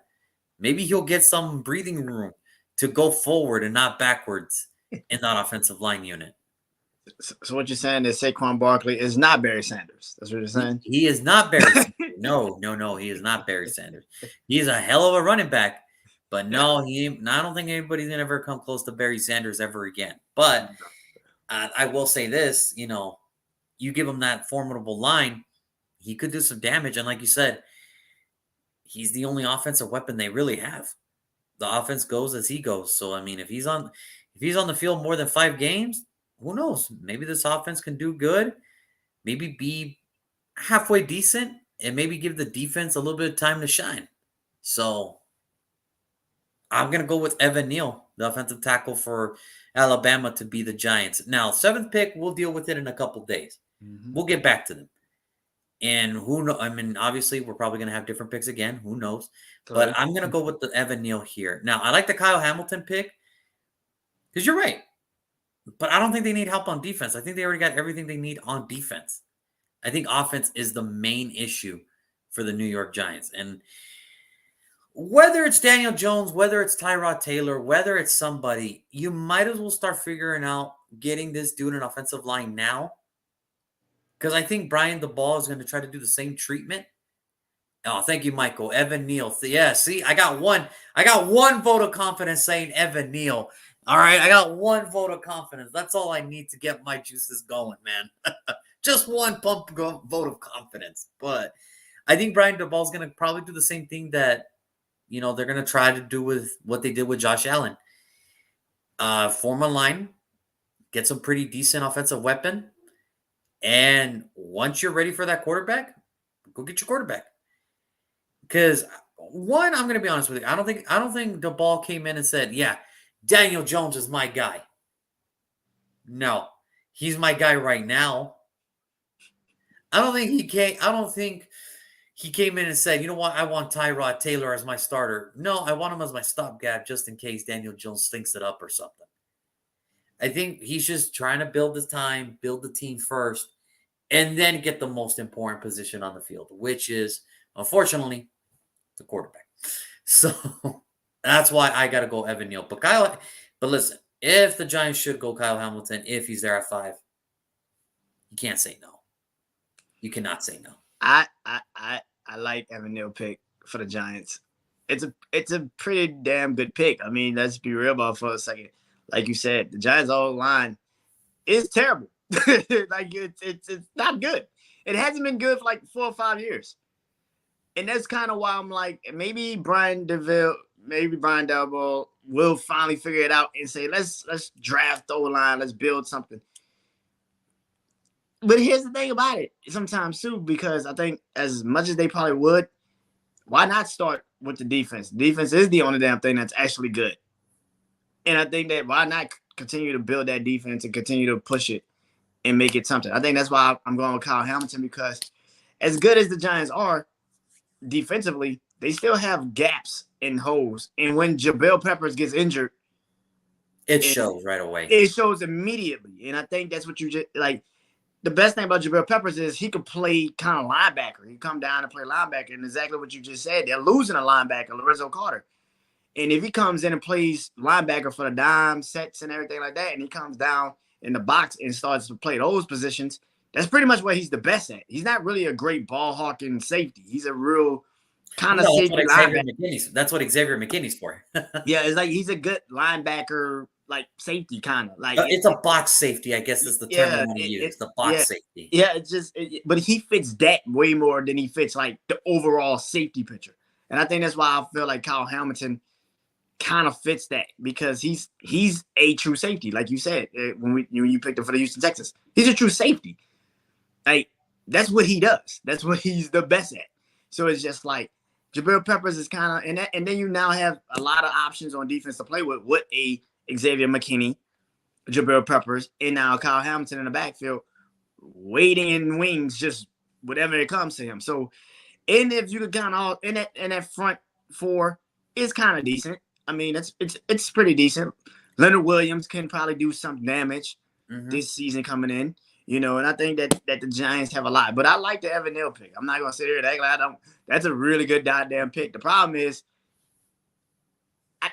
Maybe he'll get some breathing room to go forward and not backwards in that offensive line unit. So what you're saying is Saquon Barkley is not Barry Sanders. That's what you're saying? He is not Barry Sanders. No, he is not Barry Sanders. He is a hell of a running back, but no, I don't think anybody's going to ever come close to Barry Sanders ever again. But I will say this, you give him that formidable line, he could do some damage. And like you said, he's the only offensive weapon they really have. The offense goes as he goes. So, I mean, if he's on the field more than 5 games, who knows? Maybe this offense can do good, maybe be halfway decent, and maybe give the defense a little bit of time to shine. So I'm going to go with Evan Neal, the offensive tackle for Alabama, to be the Giants. Now, 7th pick, we'll deal with it in a couple days. Mm-hmm. We'll get back to them. And who knows? I mean, obviously, we're probably going to have different picks again. Who knows? But I'm going to go with the Evan Neal here. Now, I like the Kyle Hamilton pick because you're right. But I don't think they need help on defense. I think they already got everything they need on defense. I think offense is the main issue for the New York Giants. And whether it's Daniel Jones, whether it's Tyrod Taylor, whether it's somebody, you might as well start figuring out getting this dude an offensive line now. Because I think Brian DeBall is going to try to do the same treatment. Oh, thank you, Michael. Evan Neal. Yeah, see, I got one vote of confidence saying Evan Neal. All right, I got one vote of confidence. That's all I need to get my juices going, man. Just one vote of confidence. But I think Brian DeBall is going to probably do the same thing that, they're going to try to do with what they did with Josh Allen. Form a line, get some pretty decent offensive weapon, and once you're ready for that quarterback, go get your quarterback. Because one, I'm going to be honest with you, I don't think DeBall came in and said, yeah, Daniel Jones is my guy. No, he's my guy right now. I don't think he came in and said, you know what, I want Tyrod Taylor as my starter. No, I want him as my stopgap just in case Daniel Jones stinks it up or something. I think he's just trying to build his time, build the team first, and then get the most important position on the field, which is, unfortunately, the quarterback. So that's why I got to go Evan Neal. But listen, if the Giants should go Kyle Hamilton, if he's there at 5, you can't say no. You cannot say no. I like Evan Neal pick for the Giants. It's a pretty damn good pick. I mean, let's be real about it for a second. Like you said, the Giants' old line is terrible. Like it's not good. It hasn't been good for like 4 or 5 years. And that's kind of why I'm like, maybe Brian Daboll will finally figure it out and say, let's draft the O-line, let's build something. But here's the thing about it, sometimes too, because I think as much as they probably would, why not start with the defense? Defense is the only damn thing that's actually good. And I think that why not continue to build that defense and continue to push it and make it something. I think that's why I'm going with Kyle Hamilton, because as good as the Giants are defensively, they still have gaps and holes. And when Jabril Peppers gets injured, it shows right away. It shows immediately. And I think that's what you just like. The best thing about Jabril Peppers is he could play kind of linebacker. He come down and play linebacker, and exactly what you just said. They're losing a linebacker, Lorenzo Carter. And if he comes in and plays linebacker for the dime sets and everything like that, and he comes down in the box and starts to play those positions, that's pretty much what he's the best at. He's not really a great ball hawking safety. He's a real kind of No, that's safety what linebacker. Xavier McKinney's for. Yeah, it's like he's a good linebacker, like safety kind of like It's a box safety, I guess is the term I want to use. The box safety. Yeah, but he fits that way more than he fits like the overall safety picture. And I think that's why I feel like Kyle Hamilton kind of fits that, because he's a true safety, like you said when you picked him for the Houston Texans. He's a true safety. Like that's what he does. That's what he's the best at. So it's just like Jabril Peppers is kind of, and then you now have a lot of options on defense to play with a Xavier McKinney, Jabril Peppers, and now Kyle Hamilton in the backfield, waiting in wings, just whatever it comes to him. So, and if you could count all in that front four, is kind of decent. I mean, it's pretty decent. Leonard Williams can probably do some damage this season coming in, and I think that the Giants have a lot. But I like the Evan Neal pick. I'm not gonna sit here and act like I don't. That's a really good goddamn pick. The problem is, I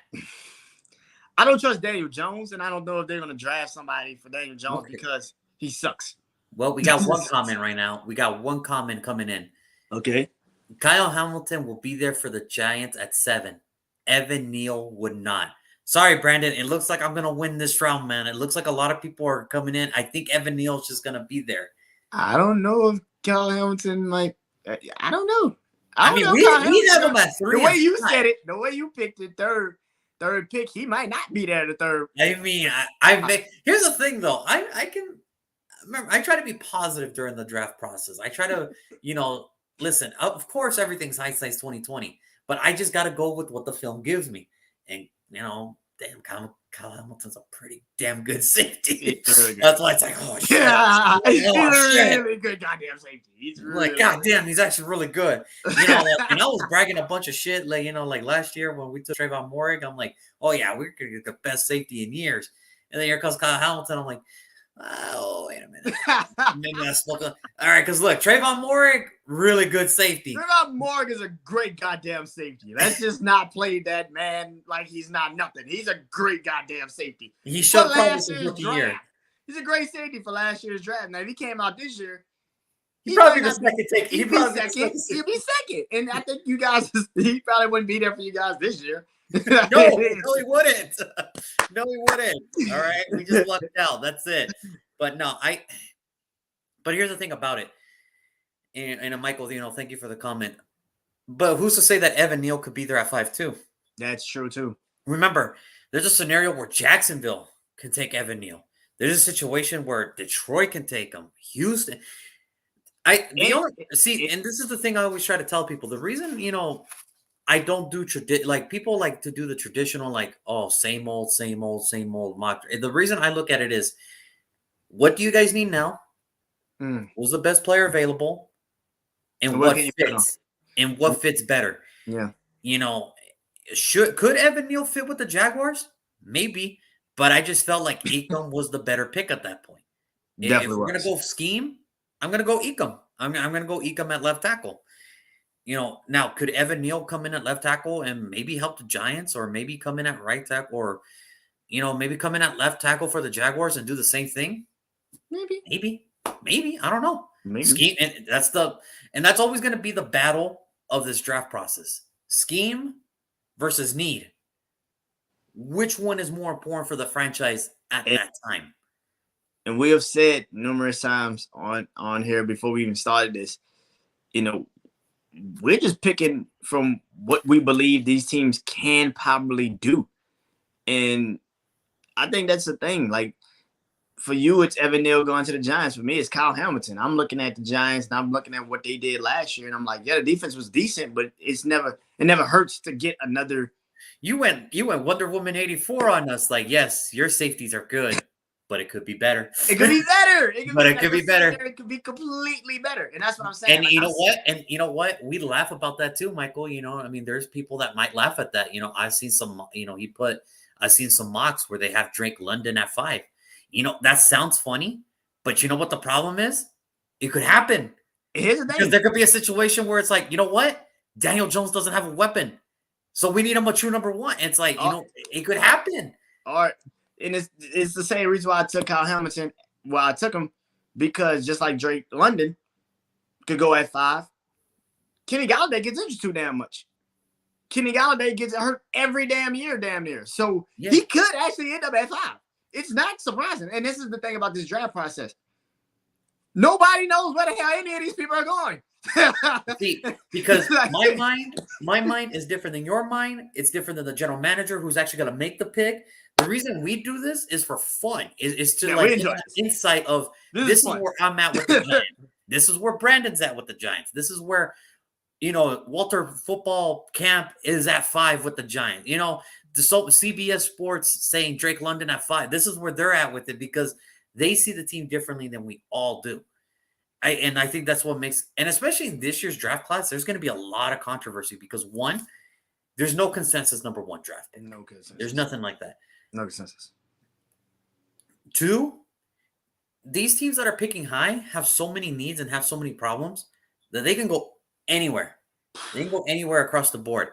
don't trust Daniel Jones, and I don't know if they're gonna draft somebody for Daniel Jones because he sucks. Well, we got one comment right now. We got one comment coming in. Okay. Kyle Hamilton will be there for the Giants at 7. Evan Neal would not. Sorry, Brandon. It looks like I'm going to win this round, man. It looks like a lot of people are coming in. I think Evan Neal's just going to be there. I don't know if Kyle Hamilton might. I don't know. I mean, we have him at 3. The way you said it, the way you picked it, third pick, he might not be there the third. I mean, here's the thing, though. I can remember. I try to be positive during the draft process. I try to, listen. Of course, everything's hindsight's 2020, but I just got to go with what the film gives me. And damn, Kyle Hamilton's a pretty damn good safety. That's why it's like, oh shit, he's a really good goddamn safety. He's really goddamn, he's actually really good. And I was bragging a bunch of shit, like last year when we took Trayvon Moehrig. I'm like, oh yeah, we're gonna get the best safety in years. And then here comes Kyle Hamilton. I'm like, oh, wait a minute. Maybe I spoke up. All right, because look, Trayvon Moehrig, really good safety. Trayvon Moehrig is a great goddamn safety. Let's just not play that man like he's not nothing. He's a great goddamn safety. He showed promise in rookie year. He's a great safety for last year's draft. Now, if he came out this year, he'd probably be the second take. He'd be second. And I think he probably wouldn't be there for you guys this year. No, he wouldn't. No, he wouldn't. All right, we just lucked out. That's it. But no, But here's the thing about it. And Michael, thank you for the comment. But who's to say that Evan Neal could be there at 5 too? That's true too. Remember, there's a scenario where Jacksonville can take Evan Neal. There's a situation where Detroit can take him. Houston. And this is the thing I always try to tell people. The reason, I don't do like people like to do the traditional, same old mock. The reason I look at it is, what do you guys need now? Who's the best player available? And what fits? And what fits better? Yeah. Could Evan Neal fit with the Jaguars? Maybe. But I just felt like Ecom was the better pick at that point. Definitely if we're going to go scheme, I'm going to go Ecom. I'm going to go Ecom at left tackle. Now could Evan Neal come in at left tackle and maybe help the Giants, or maybe come in at right tackle, or maybe come in at left tackle for the Jaguars and do the same thing? Maybe. I don't know. Maybe. Scheme, and that's always going to be the battle of this draft process. Scheme versus need. Which one is more important for the franchise at that time? And we have said numerous times on here before we even started this, we're just picking from what we believe these teams can probably do. And I think that's the thing. Like, for you, it's Evan Neal going to the Giants. For me, it's Kyle Hamilton. I'm looking at the Giants, and I'm looking at what they did last year, and I'm like, yeah, the defense was decent, but it never hurts to get another. You went Wonder Woman 84 on us. Like, yes, your safeties are good, but it could be better. It could be better. It could be better. It could be completely better. And that's what I'm saying. And you know what? We laugh about that too, Michael. There's people that might laugh at that. I've seen some, I've seen some mocks where they have Drake London at 5. That sounds funny, but you know what the problem is? It could happen. Here's the thing. Because there could be a situation where it's like, you know what? Daniel Jones doesn't have a weapon. So we need him a true number one. It's like, it could happen. All right. And it's the same reason why I took Kyle Hamilton. Well, I took him because just like Drake London could go at 5, Kenny Galladay gets injured too damn much. Kenny Galladay gets hurt every damn year, damn near. So he could actually end up at 5. It's not surprising. And this is the thing about this draft process. Nobody knows where the hell any of these people are going. See, because my mind is different than your mind. It's different than the general manager who's actually going to make the pick. The reason we do this is for fun. Is to get insight of this is where I'm at with the Giants. This is where Brandon's at with the Giants. This is where Walter Football Camp is at 5 with the Giants. The CBS Sports saying Drake London at 5. This is where they're at with it because they see the team differently than we all do. I think that's what makes, and especially in this year's draft class, there's going to be a lot of controversy because 1, there's no consensus number 1 draft pick. No consensus. There's nothing like that. No consensus. 2, these teams that are picking high have so many needs and have so many problems that they can go anywhere. They can go anywhere across the board.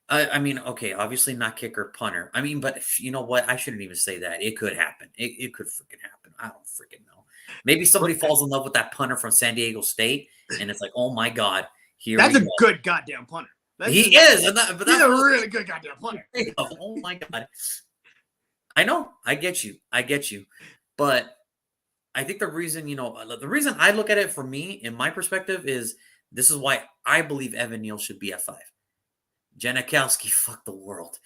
I mean, okay, obviously not kicker, punter. I mean, but you know what? I shouldn't even say that. It could happen. It could freaking happen. I don't freaking know. Maybe somebody falls in love with that punter from San Diego State, and it's like, oh my God, that's a good goddamn punter. He is. But he's a really good goddamn punter. Oh my God. I know. I get you. But I think the reason I look at it for me, in my perspective, is this is why I believe Evan Neal should be at 5. Janikowski fucked the world.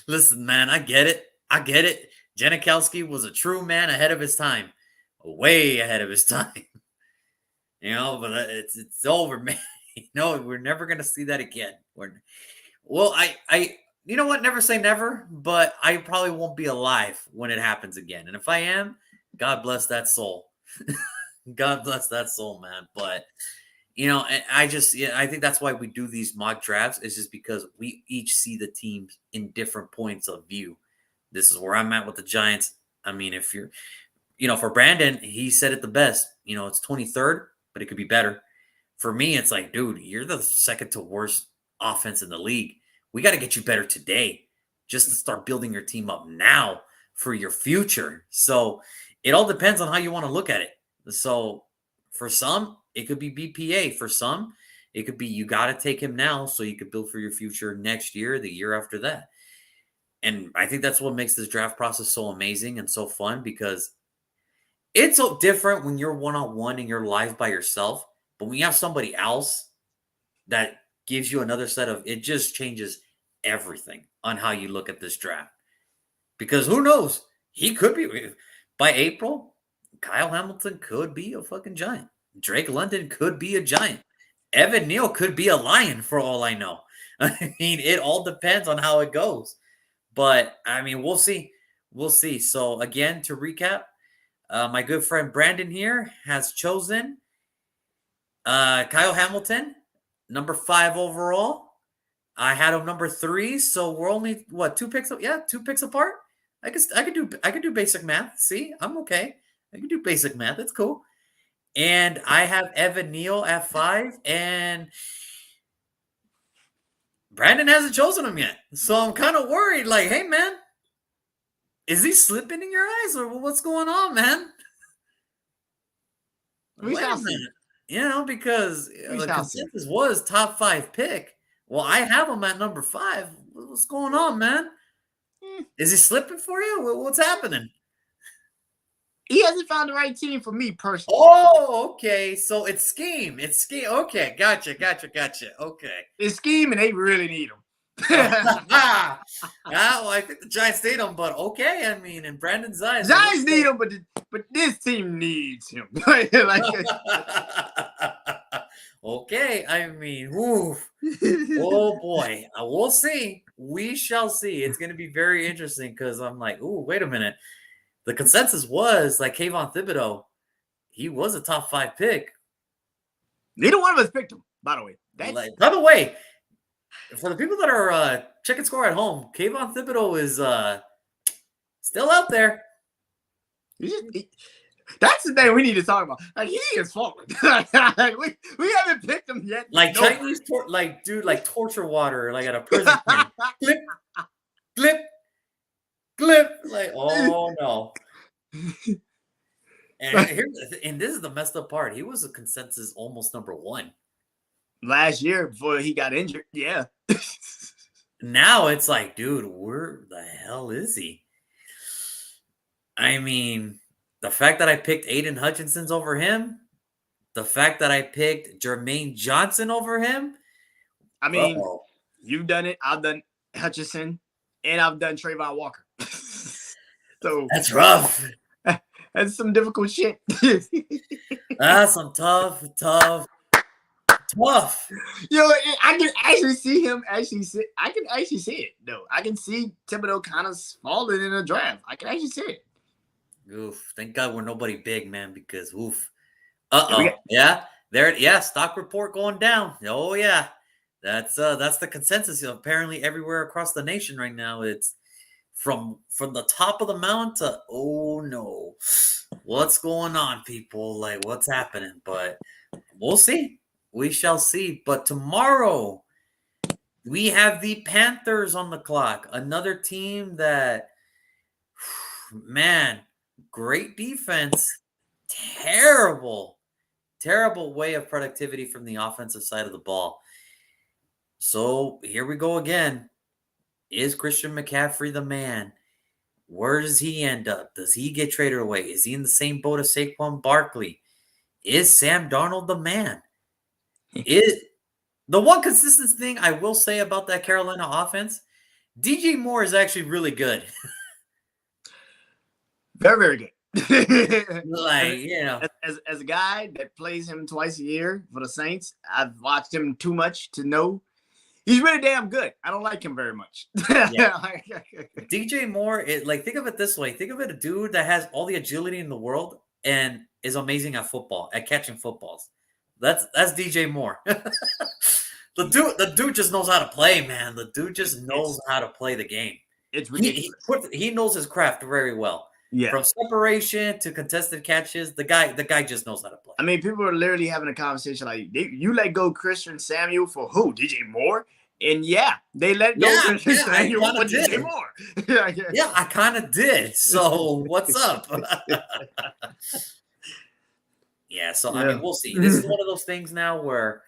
Listen, man, I get it. Janikowski was a true man ahead of his time. Way ahead of his time. But it's over, man. We're never going to see that again. I you know what? Never say never, but I probably won't be alive when it happens again. And if I am, God bless that soul. God bless that soul, man. But I think that's why we do these mock drafts, is just because we each see the teams in different points of view. This is where I'm at with the Giants. I mean, if you're, for Brandon, he said it the best. It's 23rd, but it could be better. For me, it's like, dude, you're the second to worst offense in the league. We got to get you better today just to start building your team up now for your future. So it all depends on how you want to look at it. So for some, it could be BPA. For some, it could be you got to take him now so you could build for your future next year, the year after that. And I think that's what makes this draft process so amazing and so fun, because it's so different when you're one-on-one and you're live by yourself. But when you have somebody else that gives you another set of, it just changes everything on how you look at this draft. Because who knows? He could be, by April, Kyle Hamilton could be a fucking Giant. Drake London could be a Giant. Evan Neal could be a Lion for all I know. I mean, it all depends on how it goes. But, I mean, we'll see. We'll see. So, again, to recap, my good friend Brandon here has chosen Kyle Hamilton, number 5 overall. I had him number 3, so we're only, 2 picks? Yeah, 2 picks apart. I could do basic math. See, I'm okay. I can do basic math. It's cool. And I have Evan Neal at 5, and Brandon hasn't chosen him yet. So I'm kind of worried. Like, hey, man, is he slipping in your eyes, or what's going on, man? Wait a minute. Because the consensus was top 5 pick. Well, I have him at number 5. What's going on, man? Is he slipping for you? What's happening? He hasn't found the right team for me personally. Oh, okay. So it's scheme. Okay, gotcha. Okay. It's scheme, and they really need him. Well, I think the Giants need him, but okay. I mean, in Brandon's eyes, Giants need him, but this team needs him. Okay. I mean, oof. Oh boy. We'll see. We shall see. It's going to be very interesting because I'm like, ooh, wait a minute. The consensus was like Kayvon Thibodeau. He was a top 5 pick. Neither one of us picked him, by the way. By the way, for the people that are checking score at home, Kayvon Thibodeau is still out there. That's the thing we need to talk about. Like, he is falling. Like, we haven't picked him yet. Like Chinese, like dude, like torture water, like at a prison camp. Clip, clip, clip. Like, oh no. And this is the messed up part. He was a consensus almost number 1 last year before he got injured. Yeah. Now it's like, dude, where the hell is he? I mean, the fact that I picked Aiden Hutchinson's over him, the fact that I picked Jermaine Johnson over him. I mean, you've done it. I've done Hutchinson, and I've done Trayvon Walker. So that's rough. That's some difficult shit. That's some tough. Yo, I can actually see him I can actually see it, though. I can see Thibodeau kind of falling in a draft. I can actually see it. Oof. Thank God we're nobody big, man, because oof. Yeah. There, yeah, stock report going down. Oh, yeah. That's the consensus. Apparently everywhere across the nation right now. It's from the top of the mountain to, oh no. What's going on, people? Like, what's happening? But we'll see. We shall see. But tomorrow, we have the Panthers on the clock. Another team that, man, great defense. Terrible way of productivity from the offensive side of the ball. So here we go again. Is Christian McCaffrey the man? Where does he end up? Does he get traded away? Is he in the same boat as Saquon Barkley? Is Sam Darnold the man? Is the one consistent thing I will say about that Carolina offense, DJ Moore is actually really good. Very, very good. Like, you know. As a guy that plays him twice a year for the Saints, I've watched him too much to know he's really damn good. I don't like him very much. Yeah. DJ Moore, think of it this way. Think of it a dude that has all the agility in the world and is amazing at football, at catching footballs. That's DJ Moore. The dude just knows how to play, man. The dude just knows how to play the game. It's ridiculous. He knows his craft very well. Yeah. From separation to contested catches, the guy just knows how to play. I mean, people are literally having a conversation like, you let go Christian Samuel for who? DJ Moore? And yeah, they let go Christian Samuel for DJ Moore. Yeah, I kind of did. So what's up? Yeah, so I mean, we'll see. This is one of those things now where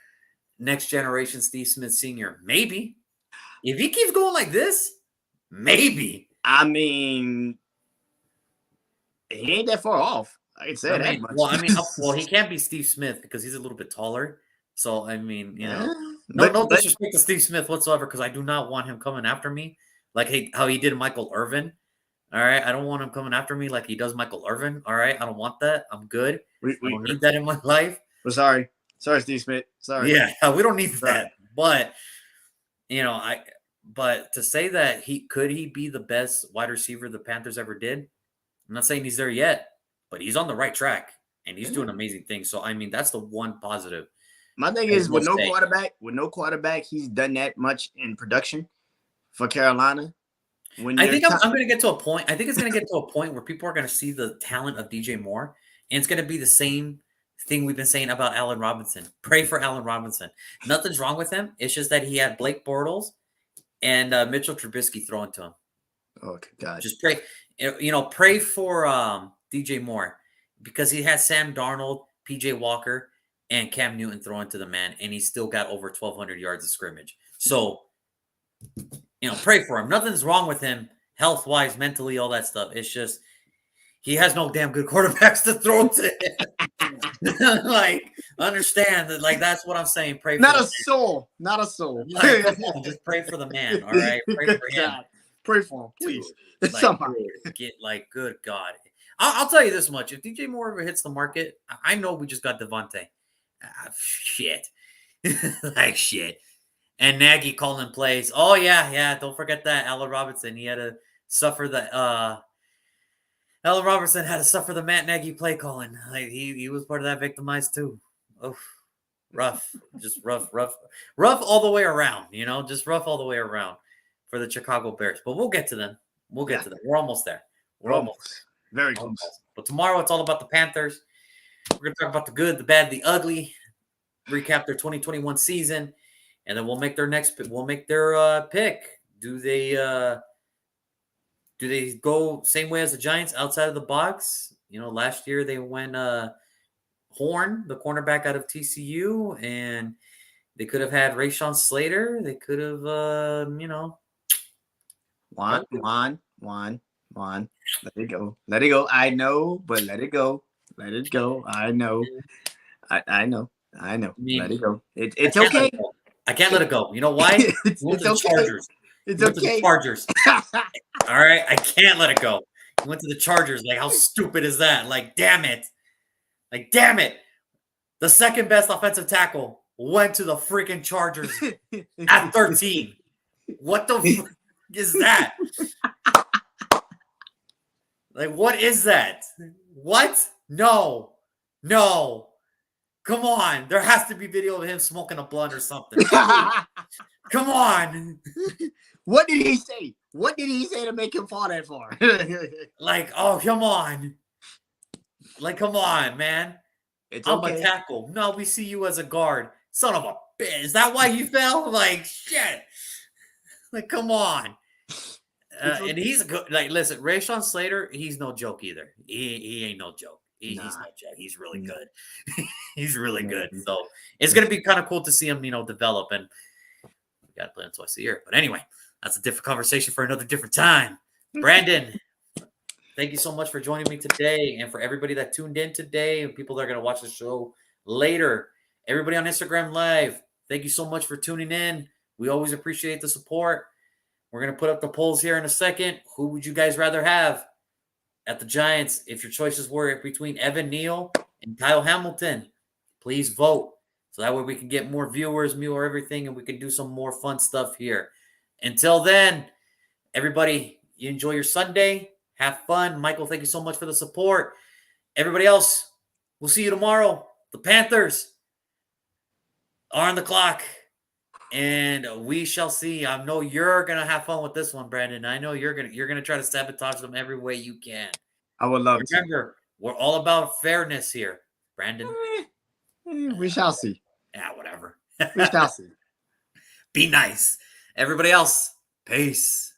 next generation Steve Smith Sr., maybe. If he keeps going like this, maybe. I mean, he ain't that far off. I can say that much. He can't be Steve Smith because he's a little bit taller. So, I mean, you know, no disrespect to Steve Smith whatsoever, because I do not want him coming after me like how he did Michael Irvin. All right, I don't want him coming after me like he does Michael Irvin. All right, I don't want that. I'm good. I don't need that in my life. We're sorry, Steve Smith. Sorry. Yeah, we don't need that. But you know, but to say that could he be the best wide receiver the Panthers ever did? I'm not saying he's there yet, but he's on the right track and he's doing amazing things. So I mean, that's the one positive. My thing is with no quarterback, he's done that much in production for Carolina. I think I'm going to get to a point. I think it's going to get to a point where people are going to see the talent of DJ Moore, and it's going to be the same thing we've been saying about Allen Robinson. Pray for Allen Robinson. Nothing's wrong with him. It's just that he had Blake Bortles and Mitchell Trubisky throwing to him. Oh God! Just pray. Pray for DJ Moore because he has Sam Darnold, PJ Walker, and Cam Newton throwing to the man, and he's still got over 1,200 yards of scrimmage. So. Pray for him. Nothing's wrong with him, health-wise, mentally, all that stuff. It's just he has no damn good quarterbacks to throw to. Understand that. That's what I'm saying. Pray for not a soul. Come on, just pray for the man. All right, pray for him. Pray for him, please. Good God. I'll tell you this much: if DJ Moore ever hits the market, I know we just got Devontae. Shit. Shit. And Nagy calling plays. Oh, yeah. Don't forget that. Allen Robinson. He had to suffer the Allen Robinson had to suffer the Matt Nagy play calling. He was part of that victimized too. Oh, rough. Just rough all the way around, just rough all the way around for the Chicago Bears. But we'll get to them. We'll get to them. We're almost there. Very close. But tomorrow it's all about the Panthers. We're going to talk about the good, the bad, the ugly, recap their 2021 season, and then we'll make their pick. Do they go same way as the Giants outside of the box? Last year they went Horn, the cornerback out of TCU, and they could have had Rashawn Slater. They could have, Juan. Let it go. Let it go. I know, but let it go. Let it go. I know. I know. Let it go. It's okay. I can't let it go. You know why? It's okay. Chargers. It's okay. To the Chargers. All right, I can't let it go. He went to the Chargers. Like, how stupid is that? Like, damn it. The second best offensive tackle went to the freaking Chargers at 13. What the fuck is that? Like, what is that? What? No. Come on. There has to be video of him smoking a blunt or something. Come on. What did he say? What did he say to make him fall that far? Like, oh, come on. Like, come on, man. I'm a tackle. No, we see you as a guard. Son of a bitch. Is that why you fell? Like, shit. Like, come on. And he's good. Like, listen, Rashawn Slater, he's no joke either. He ain't no joke. He's no joke. He's really good. He's really good. So it's going to be kind of cool to see him, develop. And we got to play him twice a year. But anyway, that's a different conversation for another different time. Brandon, thank you so much for joining me today. And for everybody that tuned in today and people that are going to watch the show later, everybody on Instagram Live, thank you so much for tuning in. We always appreciate the support. We're going to put up the polls here in a second. Who would you guys rather have at the Giants if your choices were between Evan Neal and Kyle Hamilton? Please vote. So that way we can get more viewers, more everything, and we can do some more fun stuff here. Until then, everybody, you enjoy your Sunday. Have fun. Michael, thank you so much for the support. Everybody else, we'll see you tomorrow. The Panthers are on the clock. And we shall see. I know you're gonna have fun with this one, Brandon. I know you're gonna try to sabotage them every way you can. I would love to. Remember, we're all about fairness here, Brandon. We shall see. Yeah, whatever. We shall see. Be nice. Everybody else, peace.